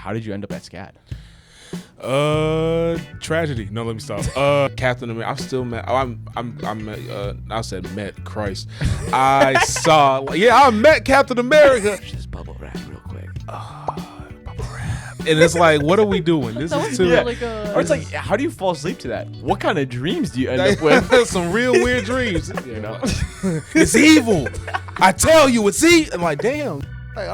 how did you end up at SCAD? Tragedy. No, let me stop. Captain America. I'm still mad. I said met Christ. I met Captain America. Just bubble wrap real quick. Bubble wrap. And it's like, what are we doing? This That is was too. really good. Or it's like, how do you fall asleep to that? What kind of dreams do you end up with? Some real weird dreams. You know, it's evil. I tell you, it's evil. I'm like, damn. Like,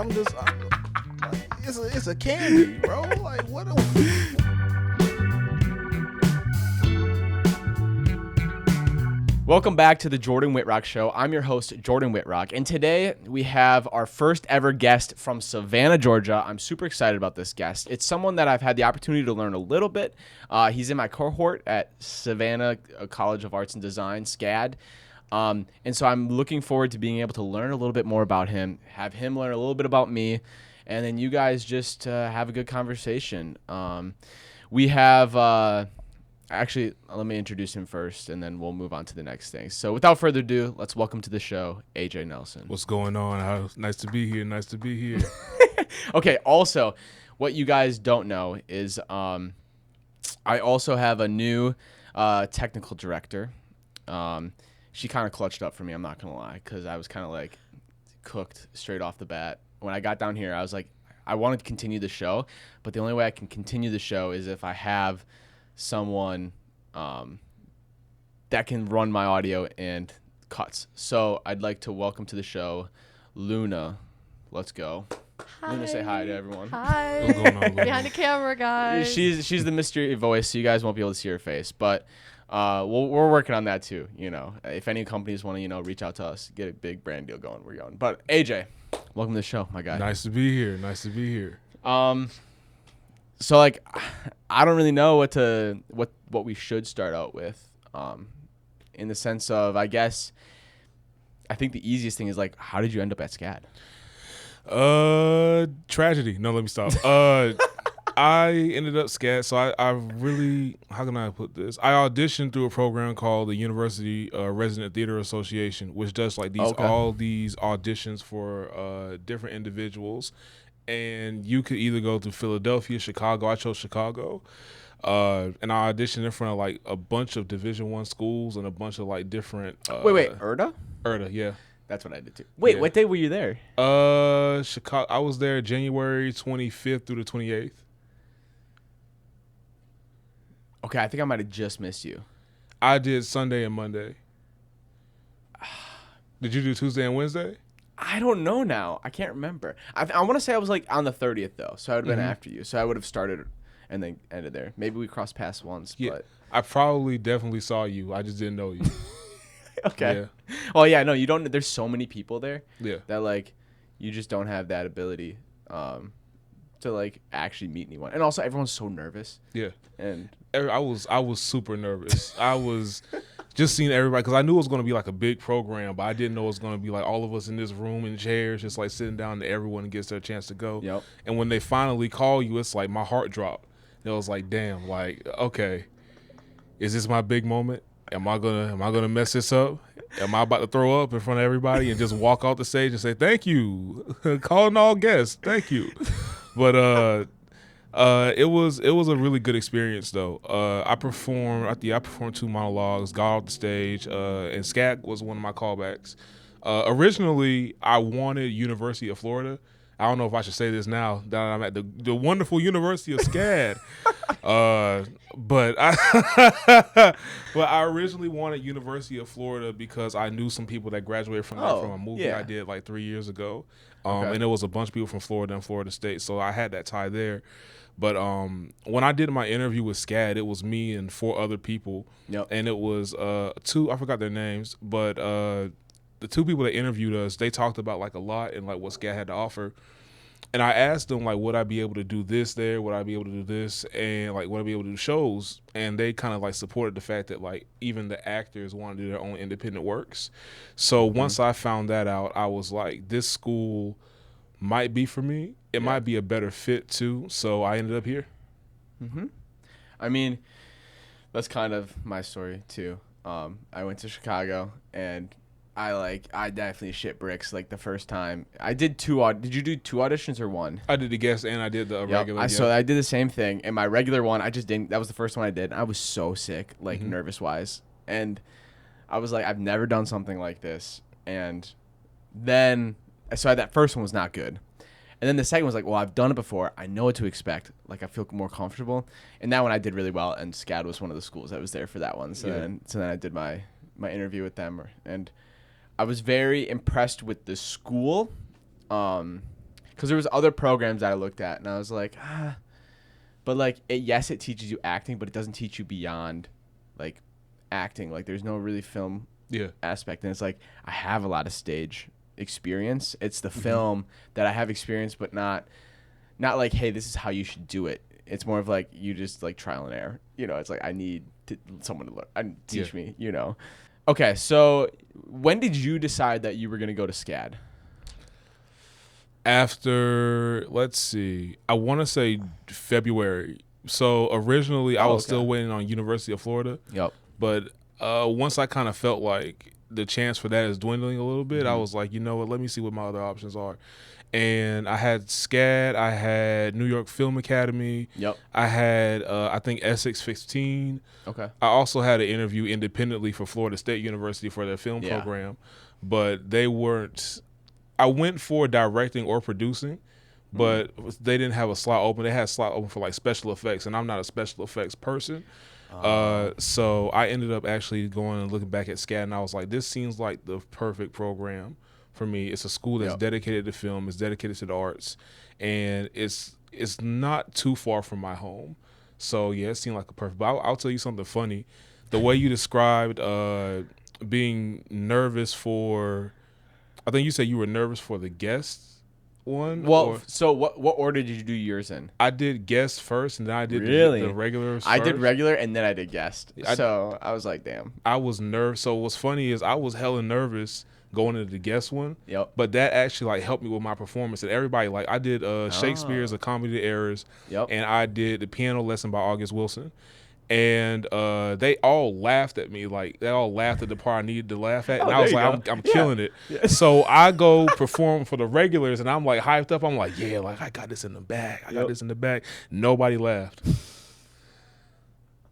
it's a candy, bro. Like, what? Welcome back to the Jordan Whitrock Show. I'm your host, Jordan Whitrock, and today we have our first ever guest from Savannah, Georgia. I'm super excited about this guest. It's someone that I've had the opportunity to learn a little bit. He's in my cohort at Savannah College of Arts and Design, SCAD. And so I'm looking forward to being able to learn a little bit more about him, have him learn a little bit about me, and then you guys just have a good conversation. We have... Actually, let me introduce him first, and then we'll move on to the next thing. So without further ado, let's welcome to the show, AJ Nelson. What's going on? Nice to be here. Okay, also, what you guys don't know is I also have a new technical director. She kind of clutched up for me, I'm not going to lie, because I was kind of like cooked straight off the bat. When I got down here, I was like, I wanted to continue the show, but the only way I can continue the show is if I have someone that can run my audio and cuts. So I'd like to welcome to the show Luna. Let's go. Hi. Luna, say hi to everyone. Hi. What's going on, Luna? Behind the camera, guys. She's the mystery voice, so you guys won't be able to see her face. But we're working on that too. You know, if any companies want to, reach out to us, get a big brand deal going, we're going. But AJ, welcome to the show, my guy. Nice to be here. So like, I don't really know what we should start out with, in the sense of, I guess, I think the easiest thing is like, how did you end up at SCAD? Tragedy. No, let me stop. I ended up SCAD, so I really, how can I put this? I auditioned through a program called the University Resident Theater Association, which does like all these auditions for different individuals. And you could either go to Philadelphia, Chicago. I chose Chicago. And I auditioned in front of like a bunch of Division I schools and a bunch of like different. Wait, URDA? URDA, yeah. That's what I did too. Wait, Yeah. What day were you there? Chicago. I was there January 25th through the 28th. Okay, I think I might have just missed you. I did Sunday and Monday. Did you do Tuesday and Wednesday? I don't know now. I can't remember. I want to say I was like on the 30th though, so I would have been after you. So I would have started and then ended there. Maybe we crossed paths once, Yeah. but I probably definitely saw you. I just didn't know you. okay. Yeah. Well, yeah, no, you don't. There's so many people there Yeah. that like you just don't have that ability to like actually meet anyone. And also, everyone's so nervous. Yeah. And I was super nervous. I was just seeing everybody because I knew it was going to be like a big program, but I didn't know it was going to be like all of us in this room in chairs, just like sitting down and everyone gets their chance to go. Yep. And when they finally call you, it's like my heart dropped. It was like, damn, like, okay, is this my big moment? Am I gonna mess this up? Am I about to throw up in front of everybody and just walk off the stage and say thank you, calling all guests, thank you? But it was a really good experience though. I performed 2 monologues, got off the stage, and SCAD was one of my callbacks. Originally, I wanted University of Florida. I don't know if I should say this now that I'm at the wonderful University of SCAD. But I originally wanted University of Florida because I knew some people that graduated from there from a movie I did like 3 years ago. And it was a bunch of people from Florida and Florida State. So I had that tie there. But when I did my interview with SCAD, it was me and 4 other people. Yep. And it was 2, I forgot their names, but the 2 people that interviewed us, they talked about like a lot and like what SCAD had to offer. And I asked them like, would I be able to do this there? Would I be able to do this? And like, would I be able to do shows? And they kind of like supported the fact that like even the actors want to do their own independent works. So once I found that out, I was like, this school might be for me. It might be a better fit too. So I ended up here. Mm-hmm. I mean, that's kind of my story too. I went to Chicago and I definitely shit bricks like the first time. I did did you do 2 auditions or 1? I did the guest and I did the regular. So I did the same thing. And my regular one, I just didn't. That was the first one I did. I was so sick, like nervous wise, and I was like, I've never done something like this. And then that first one was not good. And then the second was like, well, I've done it before. I know what to expect. Like, I feel more comfortable. And that one I did really well. And SCAD was one of the schools that was there for that one. So then I did my interview with them. And I was very impressed with the school. Because there was other programs that I looked at. And I was like, But, like, yes, it teaches you acting. But it doesn't teach you beyond, like, acting. Like, there's no really film aspect. And it's like, I have a lot of stage experience. It's the film that I have experience, but not like, hey, this is how you should do it. It's more of like, you just like trial and error. You know, it's like, I need someone to learn and teach me, you know. Okay, so when did you decide that you were going to go to SCAD? After, let's see, I want to say February. So originally I was still waiting on University of Florida. Yep. But once I kind of felt like the chance for that is dwindling a little bit, I was like, you know what, let me see what my other options are. And I had SCAD, I had New York Film Academy. Yep. I had, I think, Essex 15. Okay. I also had an interview independently for Florida State University for their film program, but they weren't. I went for directing or producing, but they didn't have a slot open. They had a slot open for like special effects, and I'm not a special effects person. So I ended up actually going and looking back at SCAD, and I was like, this seems like the perfect program for me. It's a school that's dedicated to film, it's dedicated to the arts, and it's not too far from my home. So yeah, it seemed like a perfect. But I'll tell you something funny. The way you described being nervous for, I think you said you were nervous for the guests one. Well, so what order did you do yours in? I did guest first, and then I did the regulars first. I did regular, and then I did guest. So I was like, damn. I was nervous. So what's funny is I was hella nervous going into the guest one. Yep. But that actually like helped me with my performance. And everybody, like, I did Shakespeare's A Comedy of Errors. Yep. And I did The Piano Lesson by August Wilson. And they all laughed at me. Like, they all laughed at the part I needed to laugh at. And I was like, I'm killing it. Yeah. So I go perform for the regulars, and I'm like hyped up. I'm like, yeah, like I got this in the bag. I got this in the bag. Nobody laughed.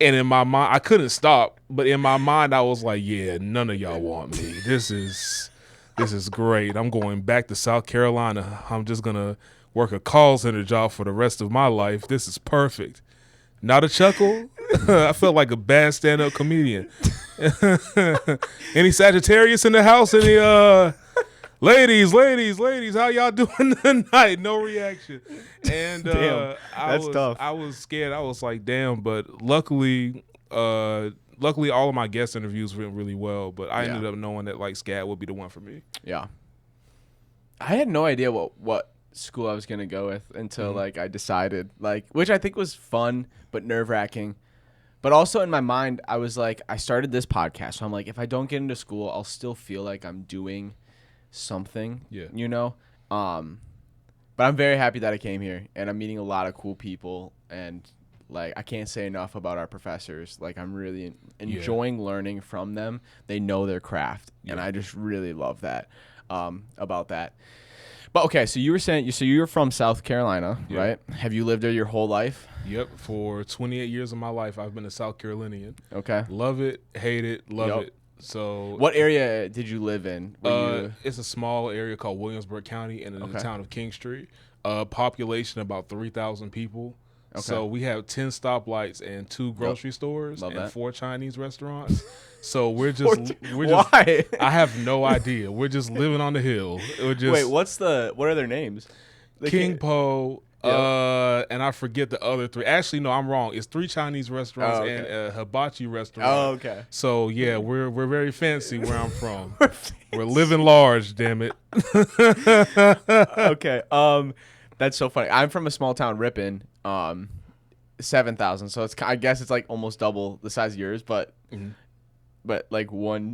And in my mind, I couldn't stop. But in my mind, I was like, yeah, none of y'all want me. This is great. I'm going back to South Carolina. I'm just going to work a call center job for the rest of my life. This is perfect. Not a chuckle. I felt like a bad stand-up comedian. Any Sagittarius in the house? Any ladies, how y'all doing tonight? No reaction. And damn, that's tough. I was scared. I was like, damn. But luckily, all of my guest interviews went really well. But I ended up knowing that like SCAD would be the one for me. Yeah. I had no idea what school I was gonna go with until like I decided, like, which I think was fun but nerve-wracking. But also in my mind, I was like, I started this podcast, so I'm like, if I don't get into school, I'll still feel like I'm doing something. Yeah. You know? But I'm very happy that I came here, and I'm meeting a lot of cool people, and like I can't say enough about our professors. Like, I'm really enjoying learning from them. They know their craft, and I just really love that about that. But okay, so you were saying you're from South Carolina, right? Have you lived there your whole life? Yep, for 28 years of my life, I've been a South Carolinian. Okay. Love it, hate it, love it. So, what area did you live in? It's a small area called Williamsburg County, and in the town of King Street. Population about 3,000 people. Okay. So we have 10 stoplights and 2 grocery stores and 4 Chinese restaurants. So we're just why? I have no idea. We're just living on the hill. Wait, what are their names? King Po, and I forget the other 3. Actually, no, I'm wrong. It's 3 Chinese restaurants and a hibachi restaurant. Oh, okay. So yeah, we're very fancy where I'm from. We're living large, damn it. Okay. That's so funny. I'm from a small town, Ripon. 7,000. So I guess it's like almost double the size of yours, but like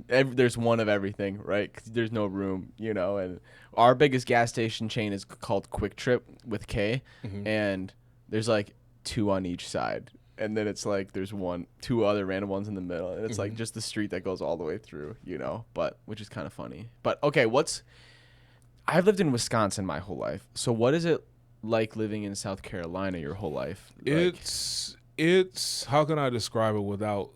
there's one of everything, right? 'Cause there's no room, you know. And our biggest gas station chain is called Quick Trip with K, and there's like 2 on each side. and then it's like there's two other random ones in the middle, and it's like just the street that goes all the way through, but which is kind of funny. But okay, I've lived in Wisconsin my whole life. So what is it like living in South Carolina your whole life? It's how can I describe it without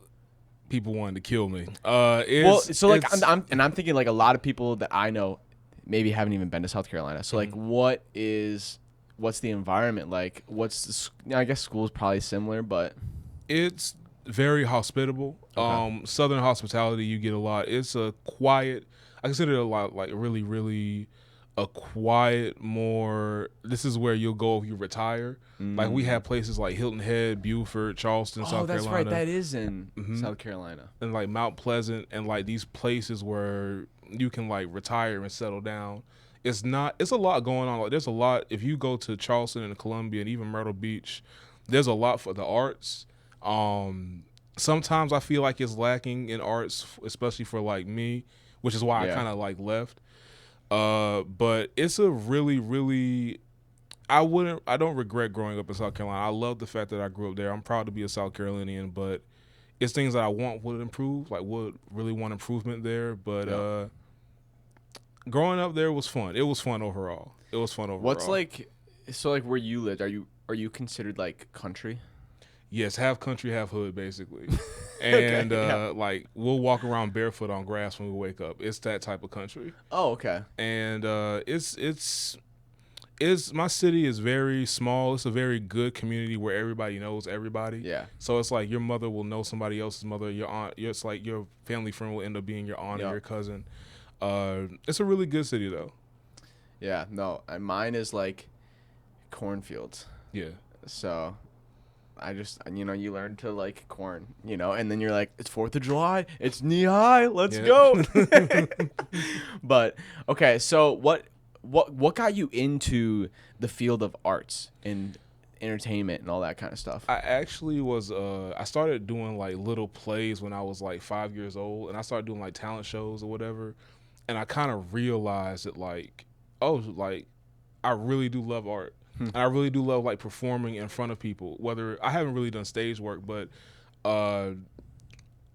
people wanting to kill me? I'm thinking like a lot of people that I know maybe haven't even been to South Carolina. So like what's the environment like? I guess school is probably similar, but it's very hospitable. Okay. Southern hospitality, you get a lot. It's a quiet. I consider it a lot like really, really a quiet. More. This is where you'll go if you retire. Like we have places like Hilton Head, Beaufort, Charleston, South Carolina. Oh, that's right. That is in South Carolina. And like Mount Pleasant, and like these places where you can like retire and settle down. It's a lot going on. Like there's a lot. If you go to Charleston and Columbia and even Myrtle Beach, there's a lot for the arts. Sometimes I feel like it's lacking in arts, especially for like me, which is why I kind of like left. But it's a really, really, I don't regret growing up in South Carolina. I love the fact that I grew up there. I'm proud to be a South Carolinian, but it's things that I would improve, like would really want improvement there. But growing up there was fun. It was fun overall. What's like, so like where you lived, are you considered like country? Yes, half country, half hood, basically. And like we'll walk around barefoot on grass when we wake up. It's that type of country. Oh, okay. And it's my city is very small. It's a very good community where everybody knows everybody. Yeah. So it's like your mother will know somebody else's mother. Your aunt. It's like your family friend will end up being your aunt or your cousin. It's a really good city though. Yeah. No, and mine is like cornfields. Yeah. So I just, you learn to like corn, and then you're like, it's 4th of July, it's knee high, let's go. But okay, so what got you into the field of arts and entertainment and all that kind of stuff? I actually was I started doing like little plays when I was like 5 years old, and I started doing like talent shows or whatever, and I kind of realized that like, I really do love art. And I really do love like performing in front of people. Whether I haven't really done stage work, but I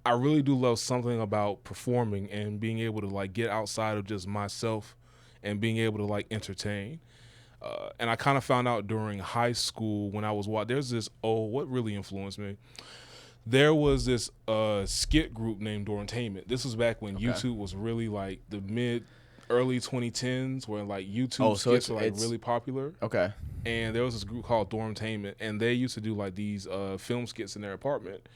really do love something about performing and being able to like get outside of just myself and being able to like entertain. And I kind of found out during high school when I was there's this what really influenced me. There was this skit group named Dorntainment. This was back when YouTube was really like the early 2010s, where like YouTube skits were like really popular. Okay. And there was this group called Dormtainment, and they used to do like these film skits in their apartment.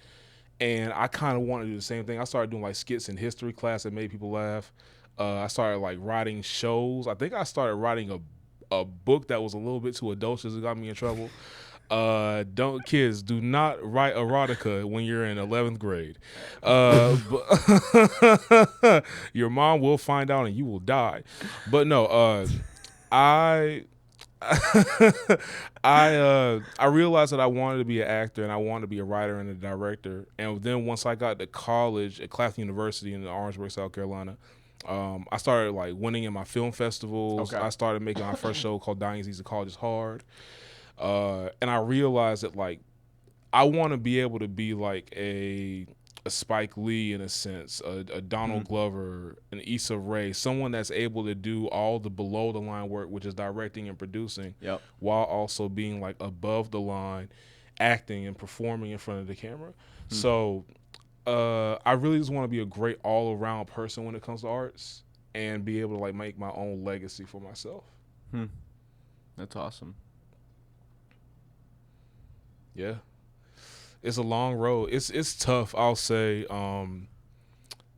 And I kind of wanted to do the same thing. I started doing like skits in history class that made people laugh. I started like writing shows. I think I started writing a book that was a little bit too adulterous. It got me in trouble. Kids, do not write erotica when you're in 11th grade. But your mom will find out and you will die. But no, I realized that I wanted to be an actor and I wanted to be a writer and a director. And then once I got to college at Claflin University in Orangeburg, South Carolina, I started like winning in my film festivals. I started making my first show called Dying is Easy, College is Hard. And I realized that like I want to be able to be like a Spike Lee in a sense, a Donald Glover, an Issa Rae, someone that's able to do all the below the line work, which is directing and producing, while also being like above the line, acting and performing in front of the camera. So I really just want to be a great all around person when it comes to arts and be able to like make my own legacy for myself. That's awesome. Yeah. It's a long road. It's tough, I'll say.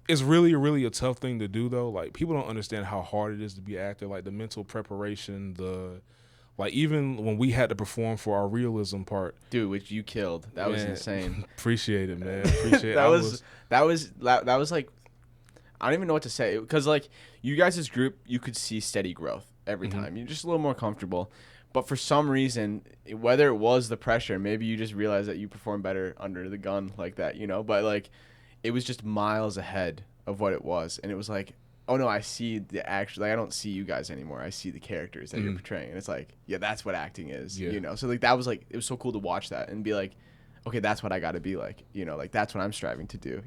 It's really, really a tough thing to do, though. Like, people don't understand how hard it is to be an actor. Like, the mental preparation, even when we had to perform for our realism part. Dude, which you killed. That was insane. Appreciate it, man. Appreciate it. That was like, I don't even know what to say. Because, like, you guys' group, you could see steady growth every time. You're just a little more comfortable. But for some reason, whether it was the pressure, maybe you just realized that you perform better under the gun like that, But, like, it was just miles ahead of what it was. And it was like, oh, no, I see the action. Like, I don't see you guys anymore. I see the characters that you're portraying. And it's like, yeah, that's what acting is, So, like, that was, like, it was so cool to watch that and be like, okay, that's what I got to be like, like that's what I'm striving to do,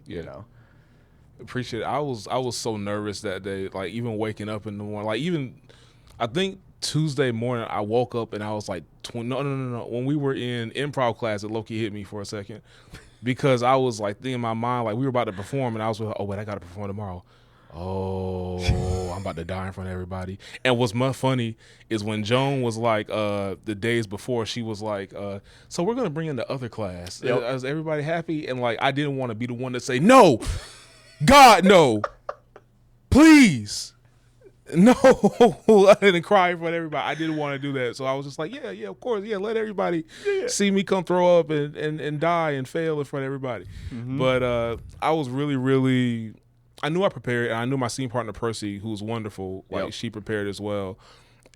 Appreciate it. I was so nervous that day, like even waking up in the morning, like even I think Tuesday morning I woke up and I was like, no. When we were in improv class, it low-key hit me for a second because I was like thinking in my mind, like we were about to perform and I was like, oh wait, I got to perform tomorrow. Oh, I'm about to die in front of everybody. And what's much funny is when Joan was like, the days before, she was like, so we're gonna bring in the other class. Yep. Is everybody happy? And like, I didn't want to be the one to say no, God no, please, no. I didn't cry in front of everybody. I didn't want to do that, so I was just like, yeah, of course, yeah, let everybody see me come throw up and die and fail in front of everybody. But I was really. I knew I prepared, and I knew my scene partner Percy, who was wonderful, like she prepared as well.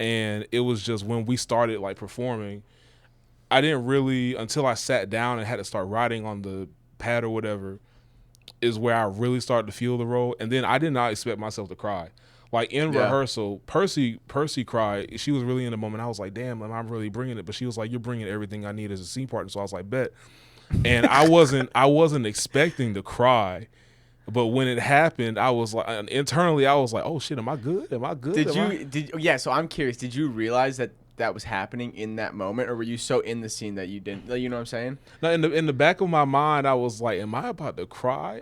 And it was just when we started like performing, I didn't really, until I sat down and had to start writing on the pad or whatever, is where I really started to feel the role. And then I did not expect myself to cry. Like in rehearsal, Percy cried. She was really in the moment. I was like, damn, I'm really bringing it. But she was like, you're bringing everything I need as a scene partner. So I was like, bet. And I wasn't expecting to cry. But when it happened, I was like, internally, I was like, oh shit, am I good? Am I good? Yeah, so I'm curious, did you realize that was happening in that moment, or were you so in the scene that you didn't, you know what I'm saying? No, in the back of my mind, I was like, am I about to cry?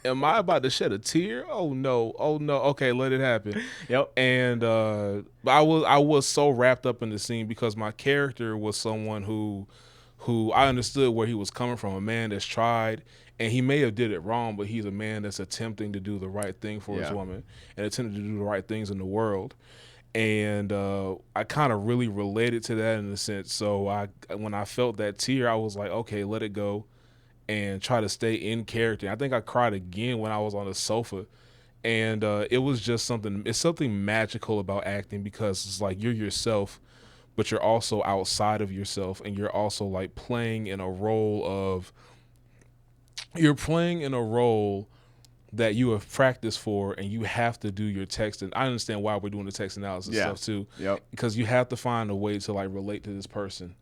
Am I about to shed a tear? Oh no. Okay, let it happen. Yep. And I was so wrapped up in the scene because my character was someone who I understood where he was coming from, a man that's tried. And he may have did it wrong, but he's a man that's attempting to do the right thing for his woman and attempting to do the right things in the world. And I kind of really related to that in a sense. So when I felt that tear, I was like, okay, let it go and try to stay in character. I think I cried again when I was on the sofa. And it was just something magical about acting because it's like you're yourself, but you're also outside of yourself. And you're also like playing in a role that you have practiced for, and you have to do your text. And I understand why we're doing the text analysis stuff too, because you have to find a way to like relate to this person.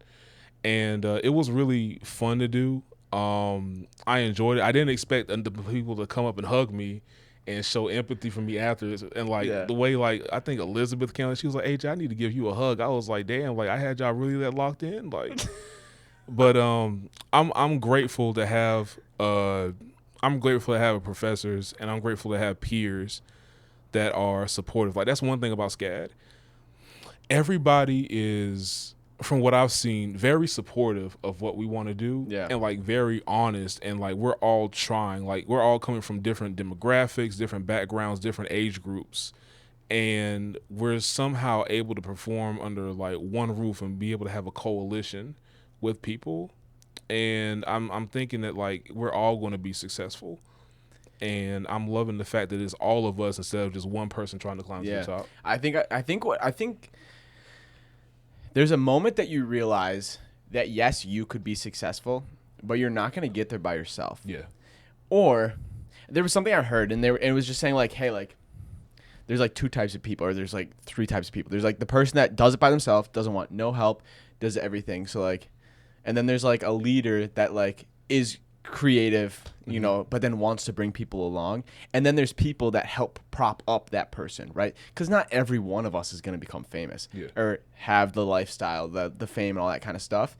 And it was really fun to do. I enjoyed it. I didn't expect the people to come up and hug me and show empathy for me after. And like the way, like I think Elizabeth came, she was like, "Hey, I need to give you a hug." I was like, "Damn!" Like I had y'all really that locked in, like. But I'm grateful to have professors, and I'm grateful to have peers that are supportive. Like that's one thing about SCAD. Everybody is, from what I've seen, very supportive of what we want to do, and like very honest, and like we're all trying. Like we're all coming from different demographics, different backgrounds, different age groups, and we're somehow able to perform under like one roof and be able to have a coalition with people. And I'm thinking that like we're all going to be successful, and I'm loving the fact that it's all of us instead of just one person trying to climb to the top. I think there's a moment that you realize that yes, you could be successful, but you're not going to get there by yourself. Yeah. Or there was something I heard, and it was just saying like, hey, like there's like two types of people, or there's like three types of people. There's like the person that does it by themselves, doesn't want no help, does everything. So like, and then there's like a leader that like is creative, you know, but then wants to bring people along. And then there's people that help prop up that person, right? Because not every one of us is going to become famous or have the lifestyle, the fame and all that kind of stuff.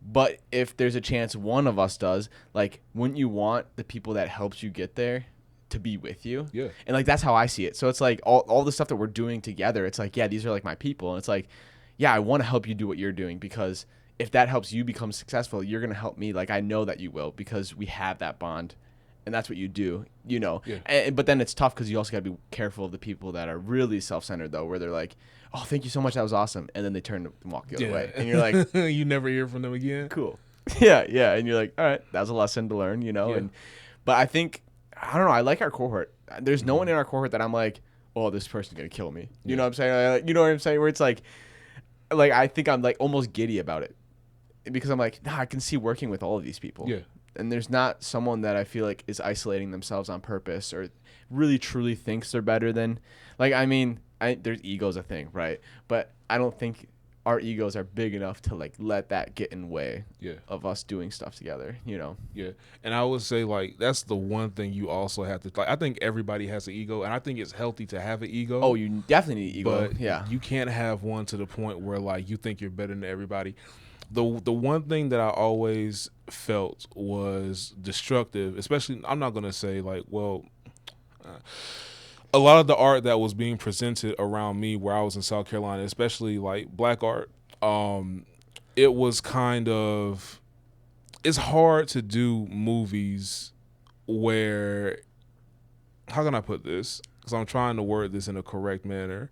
But if there's a chance one of us does, like, wouldn't you want the people that helps you get there to be with you? Yeah. And like, that's how I see it. So it's like all the stuff that we're doing together, it's like, yeah, these are like my people. And it's like, yeah, I want to help you do what you're doing, because if that helps you become successful, you're going to help me. Like, I know that you will, because we have that bond, and that's what you do, you know. Yeah. But then it's tough because you also got to be careful of the people that are really self-centered, though, where they're like, oh, thank you so much, that was awesome. And then they turn and walk the other way. And you're like, you never hear from them again. Cool. Yeah. And you're like, all right, that was a lesson to learn, you know. Yeah. But I think, I don't know, I like our cohort. There's no one in our cohort that I'm like, oh, this person's going to kill me. You know what I'm saying? You know what I'm saying? Where it's like I think I'm like almost giddy about it, because I'm like, I can see working with all of these people. Yeah. And there's not someone that I feel like is isolating themselves on purpose or really truly thinks they're better than, like, I mean, there's ego's a thing, right? But I don't think our egos are big enough to like let that get in the way Yeah. of us doing stuff together, you know? Yeah. And I would say like that's the one thing you also have to like I think everybody has an ego, and I think it's healthy to have an ego. Oh, you definitely need ego. But Yeah. you can't have one to the point where like you think you're better than everybody. The one thing that I always felt was destructive, especially I'm not gonna say like, well, a lot of the art that was being presented around me where I was in South Carolina, especially like black art, it was kind of, it's hard to do movies where, how can I put this? Because I'm trying to word this in a correct manner.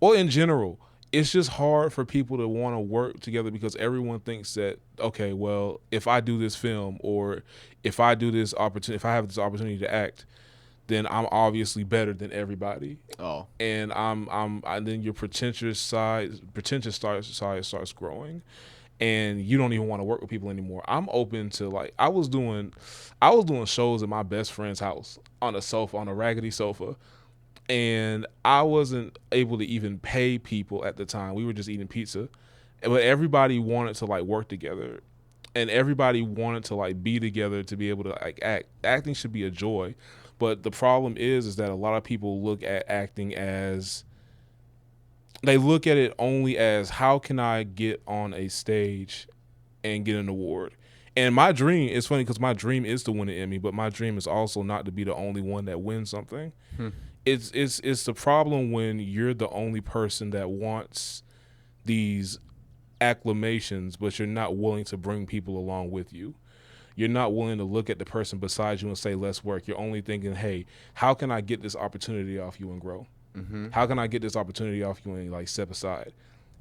Well, in general, it's just hard for people to want to work together because everyone thinks that, okay, well, if I do this film or if I do this opportunity, if I have this opportunity to act, then I'm obviously better than everybody. Oh. And and then your pretentious side starts growing, and you don't even want to work with people anymore. I'm open to like I was doing shows at my best friend's house on a sofa, on a raggedy sofa, and I wasn't able to even pay people at the time. We were just eating pizza, but everybody wanted to like work together, and everybody wanted to like be together to be able to like act. Acting should be a joy. But the problem is that a lot of people look at acting as, they look at it only as how can I get on a stage and get an award. And my dream, it's funny because my dream is to win an Emmy, but my dream is also not to be the only one that wins something. It's the problem when you're the only person that wants these acclamations, but you're not willing to bring people along with you. You're not willing to look at the person beside you and say, let's work. You're only thinking, hey, how can I get this opportunity off you and grow? Mm-hmm. How can I get this opportunity off you and like step aside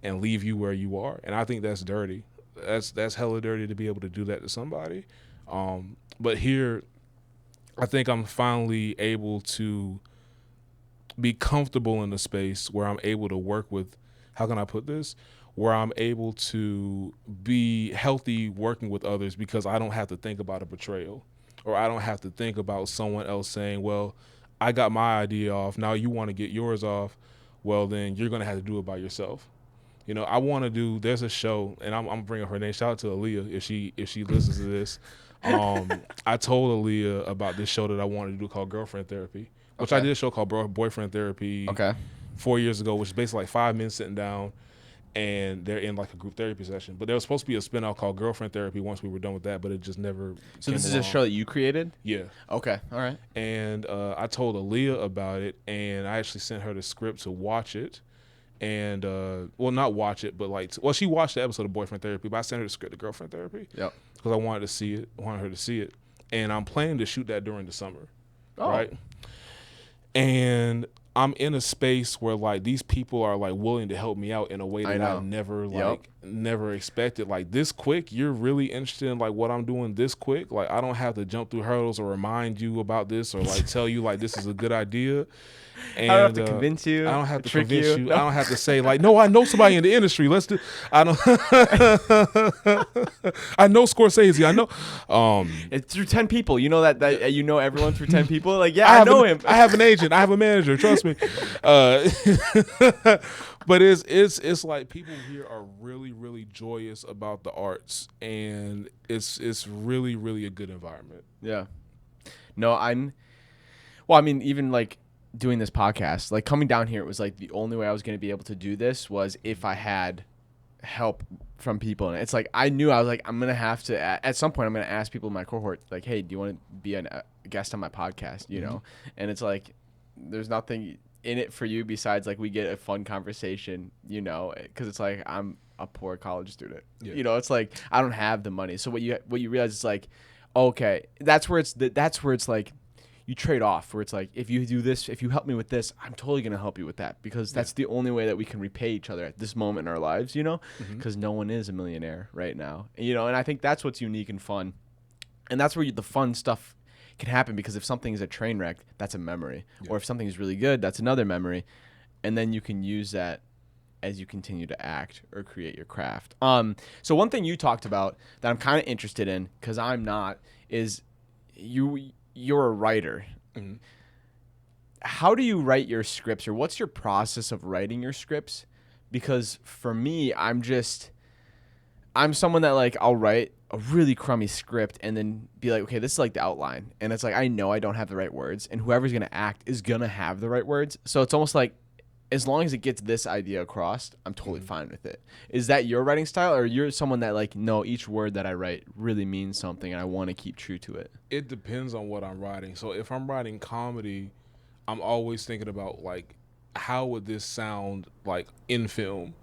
and leave you where you are? And I think that's dirty. That's hella dirty to be able to do that to somebody. But here, I think I'm finally able to be comfortable in a space where I'm able to work with, how can I put this? Where I'm able to be healthy working with others because I don't have to think about a betrayal, or I don't have to think about someone else saying, well, I got my idea off, now you want to get yours off, well, then you're going to have to do it by yourself. You know, I want to do, there's a show, and I'm bringing her name, shout out to Aaliyah if she listens to this. I told Aaliyah about this show that I wanted to do called Girlfriend Therapy, which I did a show called Boyfriend Therapy 4 years ago, which is basically like 5 men sitting down and they're in like a group therapy session. But there was supposed to be a spinoff called Girlfriend Therapy once we were done with that, but it just never So this is along. a show that you created? Yeah. Okay. All right. And I told Aaliyah about it, and I actually sent her the script to watch it. And, well, not watch it, but like, well, she watched the episode of Boyfriend Therapy, but I sent her the script to Girlfriend Therapy. Yep. Because I wanted her to see it. And I'm planning to shoot that during the summer. Oh. Right? And I'm in a space where like these people are like willing to help me out in a way that I never never expected. Like this quick, you're really interested in like what I'm doing this quick. Like I don't have to jump through hurdles or remind you about this or like tell you like this is a good idea. And I don't have to convince you. I don't have to trick convince you. No. I don't have to say like, no, I know somebody in the industry. Let's do. I don't. I know Scorsese. I know. It's through 10 people. You know that you know everyone through 10 people. Like I know him. I have an agent. I have a manager. Trust me. But it's like people here are really really joyous about the arts, and it's really really a good environment. Yeah. No, well, I mean, even like doing this podcast, like coming down here, it was like the only way I was going to be able to do this was if I had help from people. And it's like I knew I was like, I'm going to have to at some point I'm going to ask people in my cohort like, hey, do you want to be a guest on my podcast, you know? And it's like there's nothing in it for you besides like we get a fun conversation, you know, because it's like I'm a poor college student. You know, it's like I don't have the money. So what you realize is like, okay, that's where it's like you trade off, where it's like, if you do this, if you help me with this, I'm totally going to help you with that, because that's the only way that we can repay each other at this moment in our lives, you know, because no one is a millionaire right now, you know, and I think that's what's unique and fun. And that's where the fun stuff can happen, because if something is a train wreck, that's a memory. Or if something is really good, that's another memory. And then you can use that as you continue to act or create your craft. So one thing you talked about that I'm kind of interested in, because I'm not, is you're a writer. How do you write your scripts, or what's your process of writing your scripts? because for me, I'm someone that like I'll write a really crummy script and then be like, okay, this is like the outline, and it's like I know I don't have the right words, and whoever's gonna act is gonna have the right words. So it's almost like as long as it gets this idea across, I'm totally fine with it. Is that your writing style, or you're someone that like, no, each word that I write really means something and I want to keep true to it? It depends on what I'm writing. So if I'm writing comedy, I'm always thinking about like how would this sound like in film.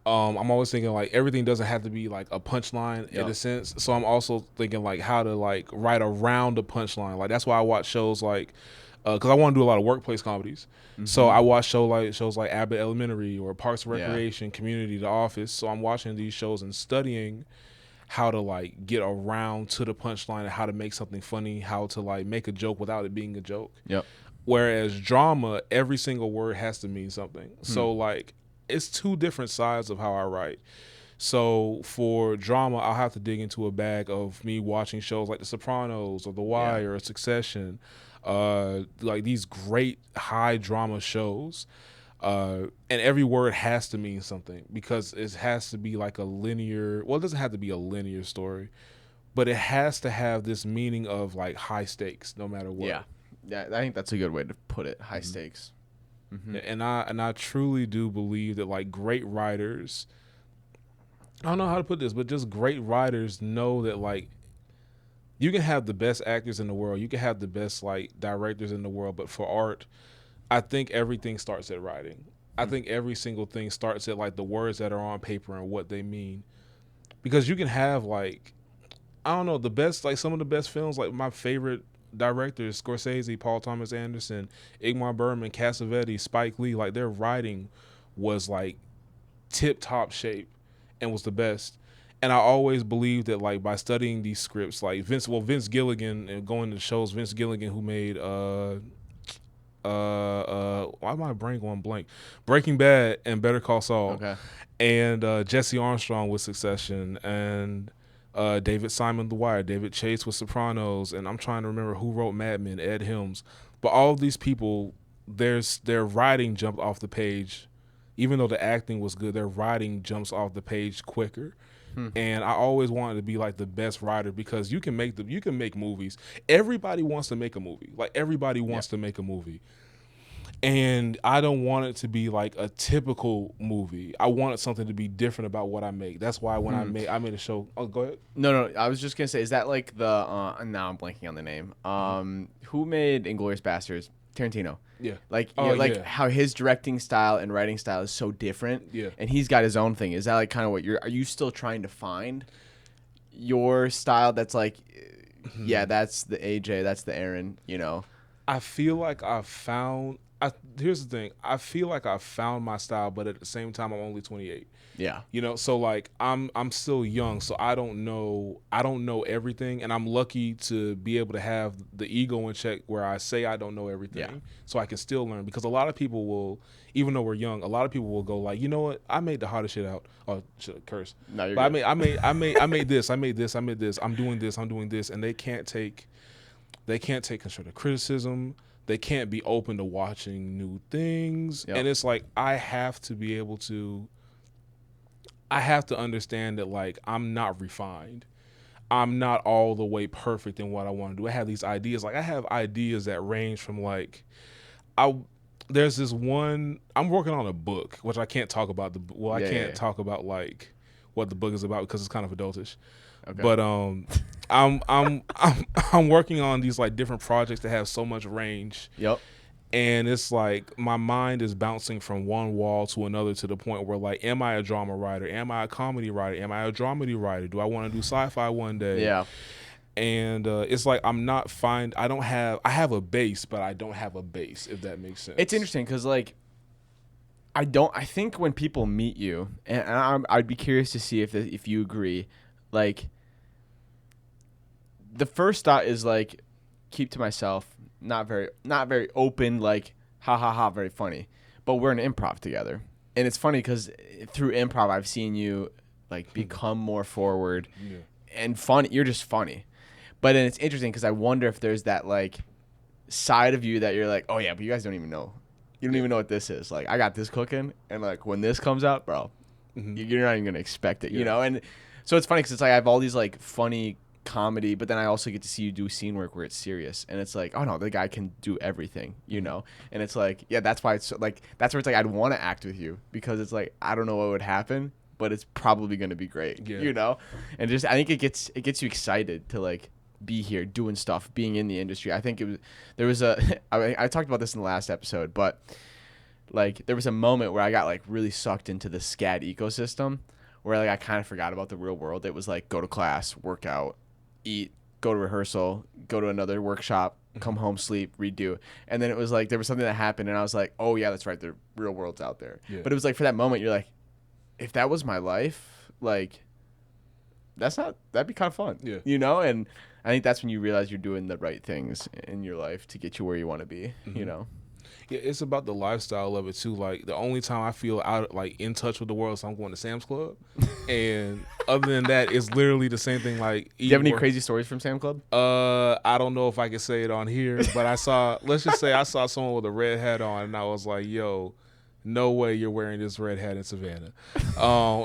I'm always thinking like everything doesn't have to be like a punchline in a sense. So I'm also thinking like how to like write around the punchline. Like that's why I watch shows like because I want to do a lot of workplace comedies. So I watch shows like Abbott Elementary or Parks and Recreation, Community, The Office. So I'm watching these shows and studying how to like get around to the punchline and how to make something funny, how to like make a joke without it being a joke. Yep. Whereas drama, every single word has to mean something. So like it's two different sides of how I write. So for drama, I'll have to dig into a bag of me watching shows like The Sopranos or The Wire or Succession, like these great high drama shows. And every word has to mean something because it has to be like a linear, well, it doesn't have to be a linear story, but it has to have this meaning of like high stakes no matter what. Yeah, I think that's a good way to put it. High stakes. And I truly do believe that like great writers, I don't know how to put this, but just great writers know that like you can have the best actors in the world, you can have the best like directors in the world, but for art, I think everything starts at writing. I think every single thing starts at like the words that are on paper and what they mean. Because you can have like, I don't know, the best, like some of the best films, like my favorite directors, Scorsese, Paul Thomas Anderson, Ingmar Bergman, Cassavetes, Spike Lee, like their writing was like tip-top shape and was the best. And I always believed that like by studying these scripts, like Vince Gilligan, and going to shows, Vince Gilligan who made why am my brain going blank? Breaking Bad and Better Call Saul. Okay. And Jesse Armstrong with Succession, and David Simon The Wire, David Chase with Sopranos, and I'm trying to remember who wrote Mad Men, Ed Helms. But all of these people, their writing jumped off the page. Even though the acting was good, their writing jumps off the page quicker. And I always wanted to be like the best writer because you can make movies. Everybody wants to make a movie. Like everybody wants to make a movie. And I don't want it to be like a typical movie. I wanted something to be different about what I make. That's why when I made a show. Oh, go ahead. No, I was just gonna say, is that like the now I'm blanking on the name. Who made Inglourious Basterds? Tarantino. Yeah. Like how his directing style and writing style is so different. Yeah. And he's got his own thing. Is that like kind of what are you still trying to find your style that's like that's the AJ, that's the Aaron, you know? I feel like here's the thing. I feel like I found my style, but at the same time I'm only 28. Yeah. You know, so like I'm still young, so I don't know everything, and I'm lucky to be able to have the ego in check where I say I don't know everything, so I can still learn. Because a lot of people will, even though we're young, a lot of people will go like, you know what, I made the hottest shit out. Oh, should curse. No, you're but good. I made this. I'm doing this, and they can't take constructive criticism. They can't be open to watching new things, and it's like I have to understand that like I'm not refined. I'm not all the way perfect in what I want to do. I have these ideas. Like I have ideas that range from like there's this one, I'm working on a book, which I can't talk about I can't talk about like what the book is about because it's kind of adultish. Okay. But I'm working on these like different projects that have so much range. Yep. And it's like my mind is bouncing from one wall to another to the point where like, am I a drama writer? Am I a comedy writer? Am I a dramedy writer? Do I want to do sci-fi one day? Yeah. And it's like I have a base, but I don't have a base, if that makes sense. It's interesting because like I think when people meet you, and I'd be curious to see if you agree, like the first thought is like keep to myself, not very open, like ha ha ha, very funny. But we're in improv together, and it's funny because through improv I've seen you like become more forward and funny. You're just funny, but then it's interesting because I wonder if there's that like side of you that you're like, oh yeah, but you guys don't even know You don't even know what this is. Like, I got this cooking, and like when this comes out, bro, you're not even gonna expect it, you know. And so it's funny because it's like I have all these like funny comedy, but then I also get to see you do scene work where it's serious, and it's like, oh no, the guy can do everything, you know. And it's like, yeah, that's why it's so, like that's where it's like I'd want to act with you because it's like I don't know what would happen, but it's probably gonna be great, you know. And just I think it gets you excited to like be here doing stuff, being in the industry. I think there was I talked about this in the last episode, but like there was a moment where I got like really sucked into the SCAD ecosystem where like I kind of forgot about the real world. It was like go to class, work out, eat, go to rehearsal, go to another workshop, come home, sleep, redo. And then it was like there was something that happened and I was like, oh yeah, that's right, the real world's out there. But it was like for that moment you're like, if that was my life, like that'd be kind of fun, you know. And I think that's when you realize you're doing the right things in your life to get you where you want to be, you know. Yeah, it's about the lifestyle of it too. Like the only time I feel out like in touch with the world is I'm going to Sam's Club, and other than that, it's literally the same thing. Like, do you have any crazy stories from Sam Club? I don't know if I can say it on here, but let's just say I saw someone with a red hat on, and I was like, yo. No way you're wearing this red hat in Savannah.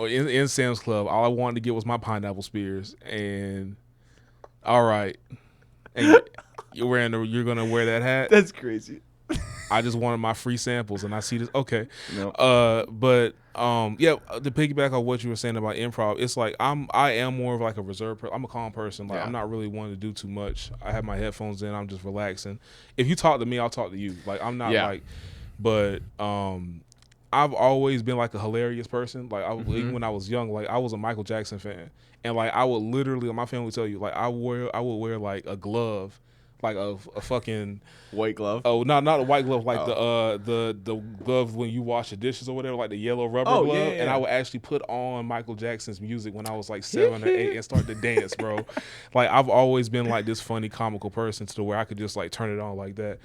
In Sam's Club, all I wanted to get was my pineapple spears, and all right, and you're gonna wear that hat. That's crazy. I just wanted my free samples, and I see this. Okay, Nope. But yeah, to piggyback on what you were saying about improv, it's like I am more of like a reserved person. I'm a calm person. Like I'm not really wanting to do too much. I have my headphones in. I'm just relaxing. If you talk to me, I'll talk to you. Like I'm not like, but I've always been like a hilarious person. Like even when I was young, like I was a Michael Jackson fan, and like I would literally, my family would tell you, like I would wear like a glove, like a fucking white glove. Oh, not a white glove, like the glove when you wash the dishes or whatever, like the yellow rubber glove. Yeah. And I would actually put on Michael Jackson's music when I was like 7 or 8 and start to dance, bro. Like I've always been like this funny comical person to where I could just like turn it on like that.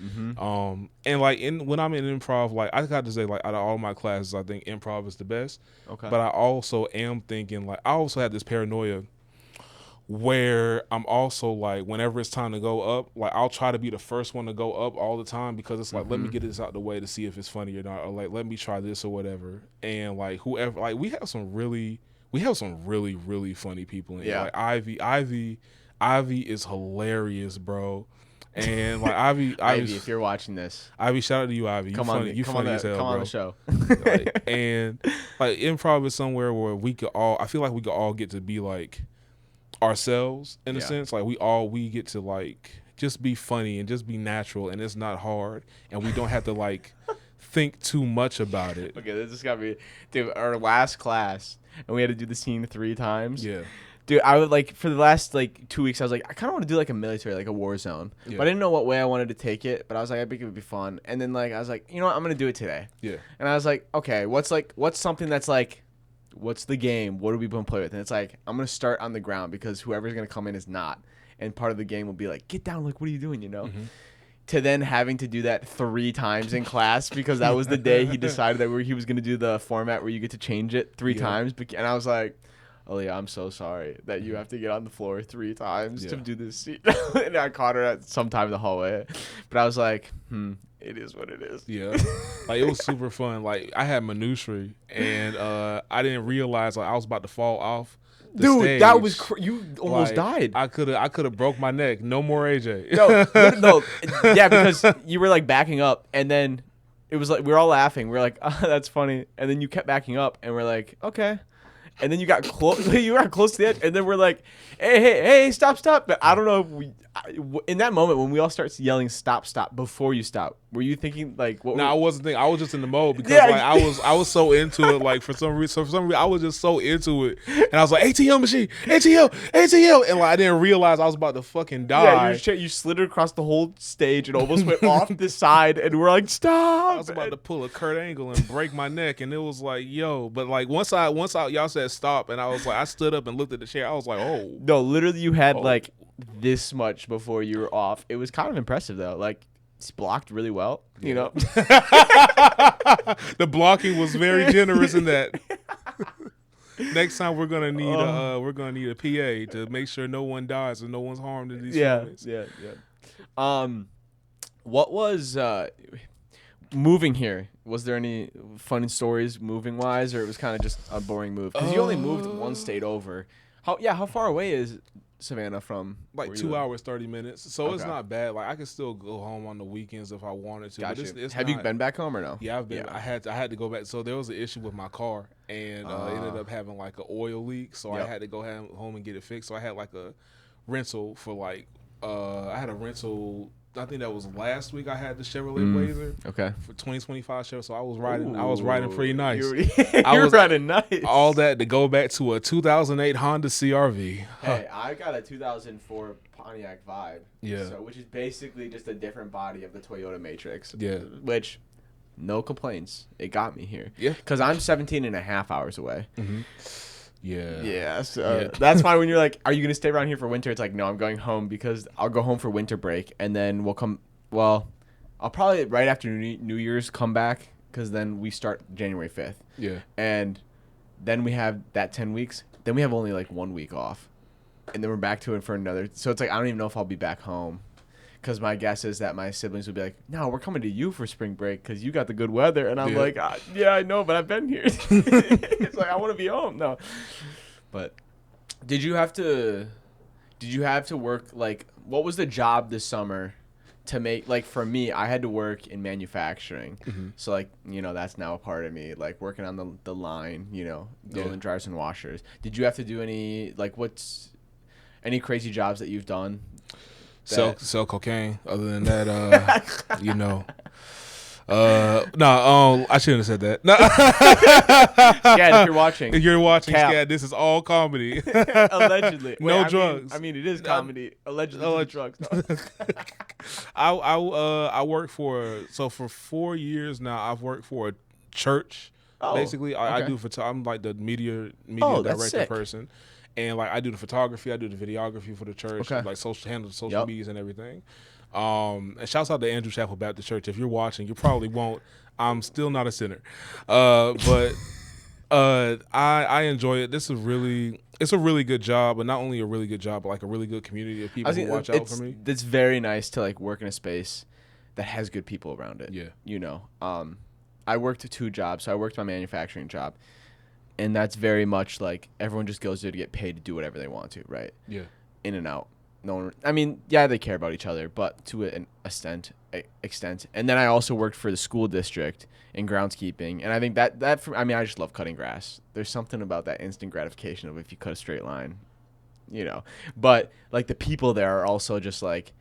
And like when I'm in improv, like I got to say, like out of all my classes, I think improv is the best. Okay. But I also am thinking, like I also have this paranoia where I'm also like, whenever it's time to go up, like I'll try to be the first one to go up all the time because it's like, let me get this out the way to see if it's funny or not, or like let me try this or whatever. And like whoever, like we have some really really funny people in here. Like Ivy is hilarious, bro. And like Ivy, if you're watching this, Ivy, shout out to you, Ivy. You funny as hell, come bro. on the show. Like, and like improv is somewhere where I feel like we could all get to be like ourselves in a sense. Like we get to like just be funny and just be natural, and it's not hard, and we don't have to like think too much about it. Okay, this just got me, dude. Our last class, and we had to do the scene 3 times. Yeah. Dude, I would like for the last like 2 weeks, I was like, I kind of want to do like a military, like a war zone. But I didn't know what way I wanted to take it. But I was like, I think it would be fun. And then like I was like, you know what, I'm gonna do it today. Yeah. And I was like, okay, what's something that's like, what's the game? What are we gonna play with? And it's like, I'm gonna start on the ground because whoever's gonna come in is not. And part of the game will be like, get down, like what are you doing? You know. To then having to do that 3 times in class because that was the day he decided that he was gonna do the format where you get to change it 3 times. And I was like, Aaliyah, I'm so sorry that you have to get on the floor 3 times to do this scene. And I caught her at some time in the hallway. But I was like, it is what it is. Yeah. Like, it was super fun. Like, I had minutiae, and I didn't realize like I was about to fall off the stage. That was you almost died. I could have broke my neck. No more AJ. No. Yeah, because you were like backing up, and then it was like we were all laughing. We were like, oh, that's funny. And then you kept backing up, and we're like, okay. And then you got close. You got close to the edge, and then we're like, "Hey, stop!" But I don't know if in that moment when we all start yelling, "Stop!" Before you stop, were you thinking like, "What?" No, I wasn't thinking. I was just in the mode because like I was so into it. Like for some reason, I was just so into it, and I was like, "ATL machine, ATL," and like I didn't realize I was about to fucking die. Yeah, you slid across the whole stage and almost went off the side, and we're like, "Stop!" I was about to pull a Kurt Angle and break my neck, and it was like, "Yo!" But like once y'all said stop, and I was like, I stood up and looked at the chair. I was like, "Oh." No, literally, you had like this much before you were off. It was kind of impressive though. Like, it's blocked really well. You know, the blocking was very generous in that. Next time we're gonna need a PA to make sure no one dies and no one's harmed in these moments. Yeah. What was moving here, was there any funny stories moving wise, or it was kind of just a boring move? Because you only moved one state over. How far away is Savannah from? Like 2 hours, 30 minutes. So it's Okay. not bad. Like I could still go home on the weekends if I wanted to. Gotcha. But it's Have not, you been back home or no? Yeah, I've been. I had to go back. So there was an issue with my car, and ended up having like an oil leak. So I had to go home and get it fixed. So I had like a rental for like I had a rental. I think that was last week. I had the Chevrolet Blazer. Okay. For 2025 Chevrolet. So I was riding pretty nice. You were riding nice. All that to go back to a 2008 Honda CRV. Hey, I got a 2004 Pontiac Vibe. Yeah. So, which is basically just a different body of the Toyota Matrix. Yeah. Which, no complaints. It got me here. Yeah. Because I'm 17 and a half hours away. Mm-hmm. Yeah. Yeah. So that's why when you're like, are you going to stay around here for winter? It's like, no, I'm going home because I'll go home for winter break. And then I'll probably right after New Year's come back because then we start January 5th. Yeah. And then we have that 10 weeks. Then we have only like 1 week off. And then we're back to it for another. So it's like, I don't even know if I'll be back home. Because my guess is that my siblings would be like, no, we're coming to you for spring break because you got the good weather. And I'm like, yeah, I know, but I've been here. It's like, I want to be home. No. But did you have to work, like, what was the job this summer to make, like, for me, I had to work in manufacturing. Mm-hmm. So, like, that's now a part of me, like, working on the line, building dryers and washers. Did you have to do any, like, any crazy jobs that you've done? Sell cocaine. Other than that, no, I shouldn't have said that. No. SCAD, if you're watching, SCAD, this is all comedy. Allegedly. No drugs. I mean, it is comedy. Allegedly drugs. I work for 4 years now. I've worked for a church. Basically, I do I'm like the media director person. And like I do the photography, I do the videography for the church, like handle the social medias and everything. And shouts out to Andrew Chapel Baptist Church. If you're watching, you probably won't. I'm still not a sinner, but I enjoy it. It's a really good job, but not only a really good job, but like a really good community of people who watch out for me. It's very nice to like work in a space that has good people around it. Yeah, I worked 2 jobs. So I worked my manufacturing job. And that's very much like everyone just goes there to get paid to do whatever they want to, right? Yeah. In and out. No one. I mean, yeah, they care about each other, but to an extent. And then I also worked for the school district in groundskeeping, and I think I just love cutting grass. There's something about that instant gratification of if you cut a straight line, But like the people there are also just like,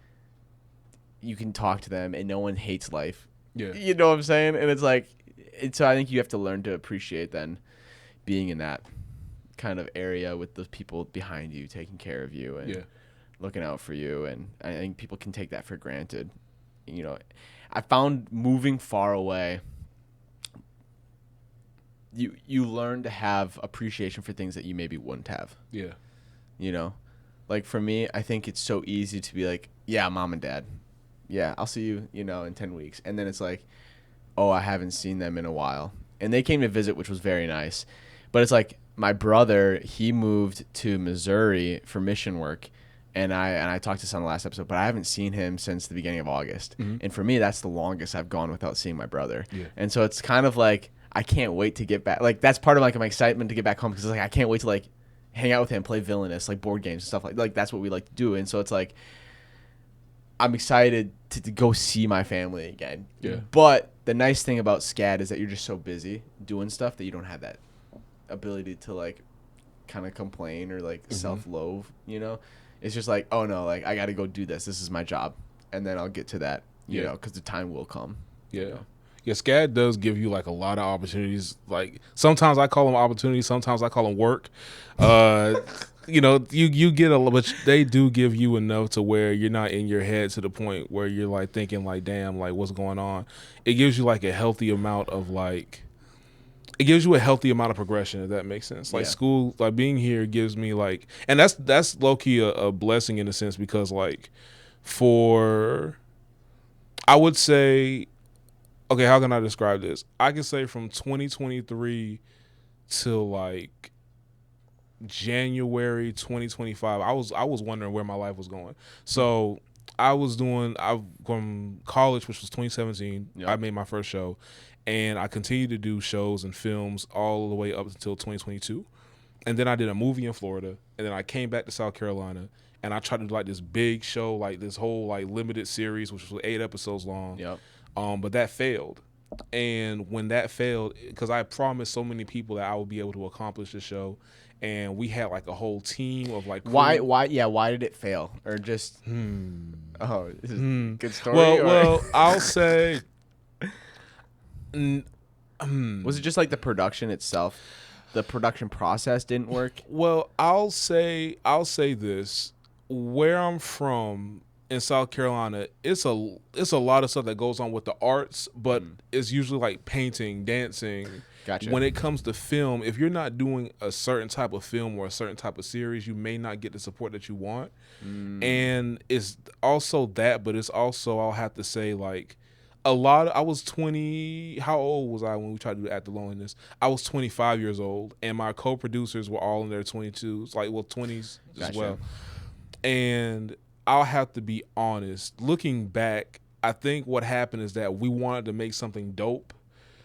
you can talk to them, and no one hates life. Yeah. You know what I'm saying? And it's like, so I think you have to learn to appreciate then being in that kind of area with the people behind you taking care of you and looking out for you. And I think people can take that for granted. I found moving far away, you learn to have appreciation for things that you maybe wouldn't have. Yeah. Like for me, I think it's so easy to be like, yeah, mom and dad. Yeah, I'll see you, in 10 weeks. And then it's like, oh, I haven't seen them in a while. And they came to visit, which was very nice. But it's like my brother, he moved to Missouri for mission work, and I talked to this on the last episode, but I haven't seen him since the beginning of August. Mm-hmm. And for me, that's the longest I've gone without seeing my brother. Yeah. And so it's kind of like I can't wait to get back. Like that's part of like my excitement to get back home because it's like I can't wait to like hang out with him, play Villainous, like board games and stuff like that's what we like to do. And so it's like I'm excited to go see my family again. Yeah. But the nice thing about SCAD is that you're just so busy doing stuff that you don't have that ability to like kind of complain or like self-loathe, It's just like, oh no, like I got to go do this. This is my job. And then I'll get to that, you know, because the time will come. Yeah. Yeah, SCAD does give you like a lot of opportunities. Like sometimes I call them opportunities, sometimes I call them work. You get a little, but they do give you enough to where you're not in your head to the point where you're like thinking like, damn, like what's going on. It gives you like a healthy amount of like, it gives you a healthy amount of progression, if that makes sense. Like school, like being here gives me like, and that's low key a blessing in a sense because like I would say, okay, how can I describe this? I can say from 2023 till like January 2025, I was wondering where my life was going. So I was doing from college, which was 2017. Yep. I made my first show, and I continued to do shows and films all the way up until 2022. And then I did a movie in Florida, and then I came back to South Carolina, and I tried to do like this big show, like this whole like limited series, which was 8 episodes long. Yep. But that failed. And when that failed, because I promised so many people that I would be able to accomplish the show, and we had like a whole team of like crew. Why did it fail? Or just oh, this is a good story. Well, I'll say was it just like the production itself? The production process didn't work? Well, I'll say this. Where I'm from in South Carolina, it's a lot of stuff that goes on with the arts, but it's usually like painting, dancing. Gotcha. When it comes to film, if you're not doing a certain type of film or a certain type of series, you may not get the support that you want. And it's also that, but it's also, I'll have to say, like, I was 20, how old was I when we tried to do At the Loneliness? I was 25 years old, and my co-producers were all in their 22s, like, 20s as well. And I'll have to be honest, looking back, I think what happened is that we wanted to make something dope,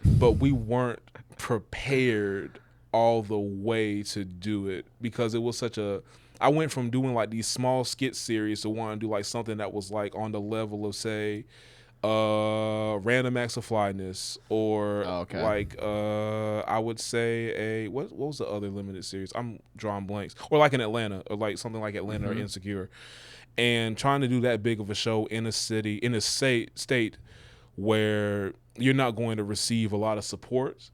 but we weren't prepared all the way to do it, because it was I went from doing like these small skit series to wanting to do like something that was like on the level of, say, Random Acts of Flyness, or like I would say what was the other limited series? I'm drawing blanks. Or like in Atlanta, or like something like Atlanta or Insecure. And trying to do that big of a show in a city, in a state where you're not going to receive a lot of support,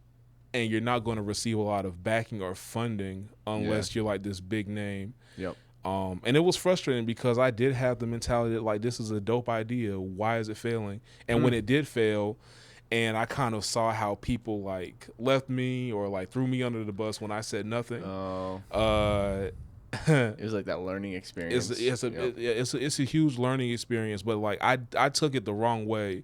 and you're not going to receive a lot of backing or funding unless you're like this big name. Yep. And it was frustrating because I did have the mentality that, like, this is a dope idea. Why is it failing? And when it did fail, and I kind of saw how people like left me or like threw me under the bus when I said nothing. It was like that learning experience. It's a huge learning experience, but like I took it the wrong way,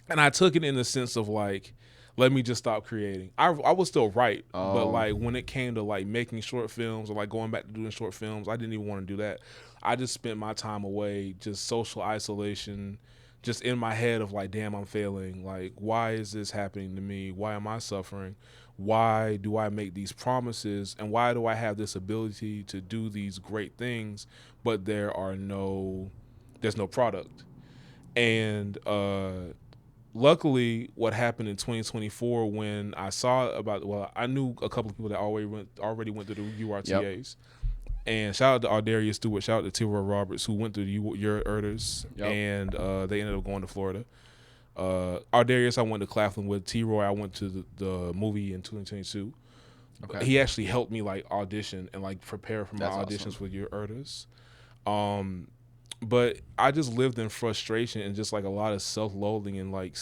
and I took it in the sense of like, let me just stop creating. I was still right, but like when it came to like making short films or like going back to doing short films, I didn't even want to do that. I just spent my time away, just social isolation, just in my head of like, damn, I'm failing. Like, why is this happening to me? Why am I suffering? Why do I make these promises? And why do I have this ability to do these great things, but there's no product? And luckily, what happened in 2024 when I saw I knew a couple of people that already went through the URTAs. And shout out to Ardarius Stewart, shout out to T-Roy Roberts, who went through your URTAs, and they ended up going to Florida. Ardarius, I went to Claflin with. T-Roy, I went to the movie in 2022. Okay. He actually helped me like audition and like prepare for my auditions with your URTAs. But I just lived in frustration and just like a lot of self-loathing and like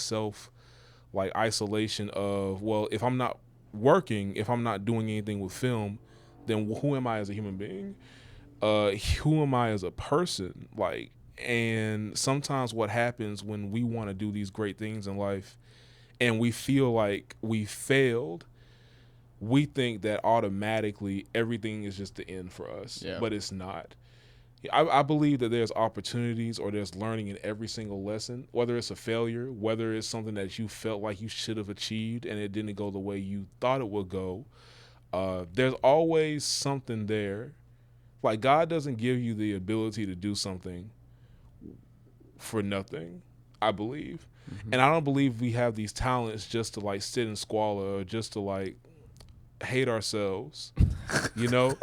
isolation of, well, if I'm not working, if I'm not doing anything with film, then who am I as a human being? Who am I as a person? Like, and sometimes what happens when we want to do these great things in life and we feel like we failed, we think that automatically everything is just the end for us, but it's not. I believe that there's opportunities or there's learning in every single lesson, whether it's a failure, whether it's something that you felt like you should have achieved and it didn't go the way you thought it would go. There's always something there. Like, God doesn't give you the ability to do something for nothing, I believe. And I don't believe we have these talents just to like sit in squalor or just to like hate ourselves, you know?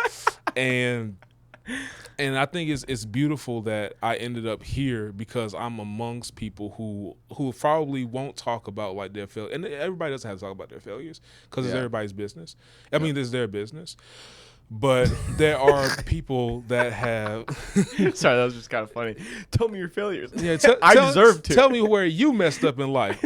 And I think it's beautiful that I ended up here because I'm amongst people who probably won't talk about like their failures. And everybody doesn't have to talk about their failures because it's everybody's business. I mean, it's their business. But there are people that have. Sorry, that was just kind of funny. Tell me your failures. Yeah, I deserve to. Tell me where you messed up in life.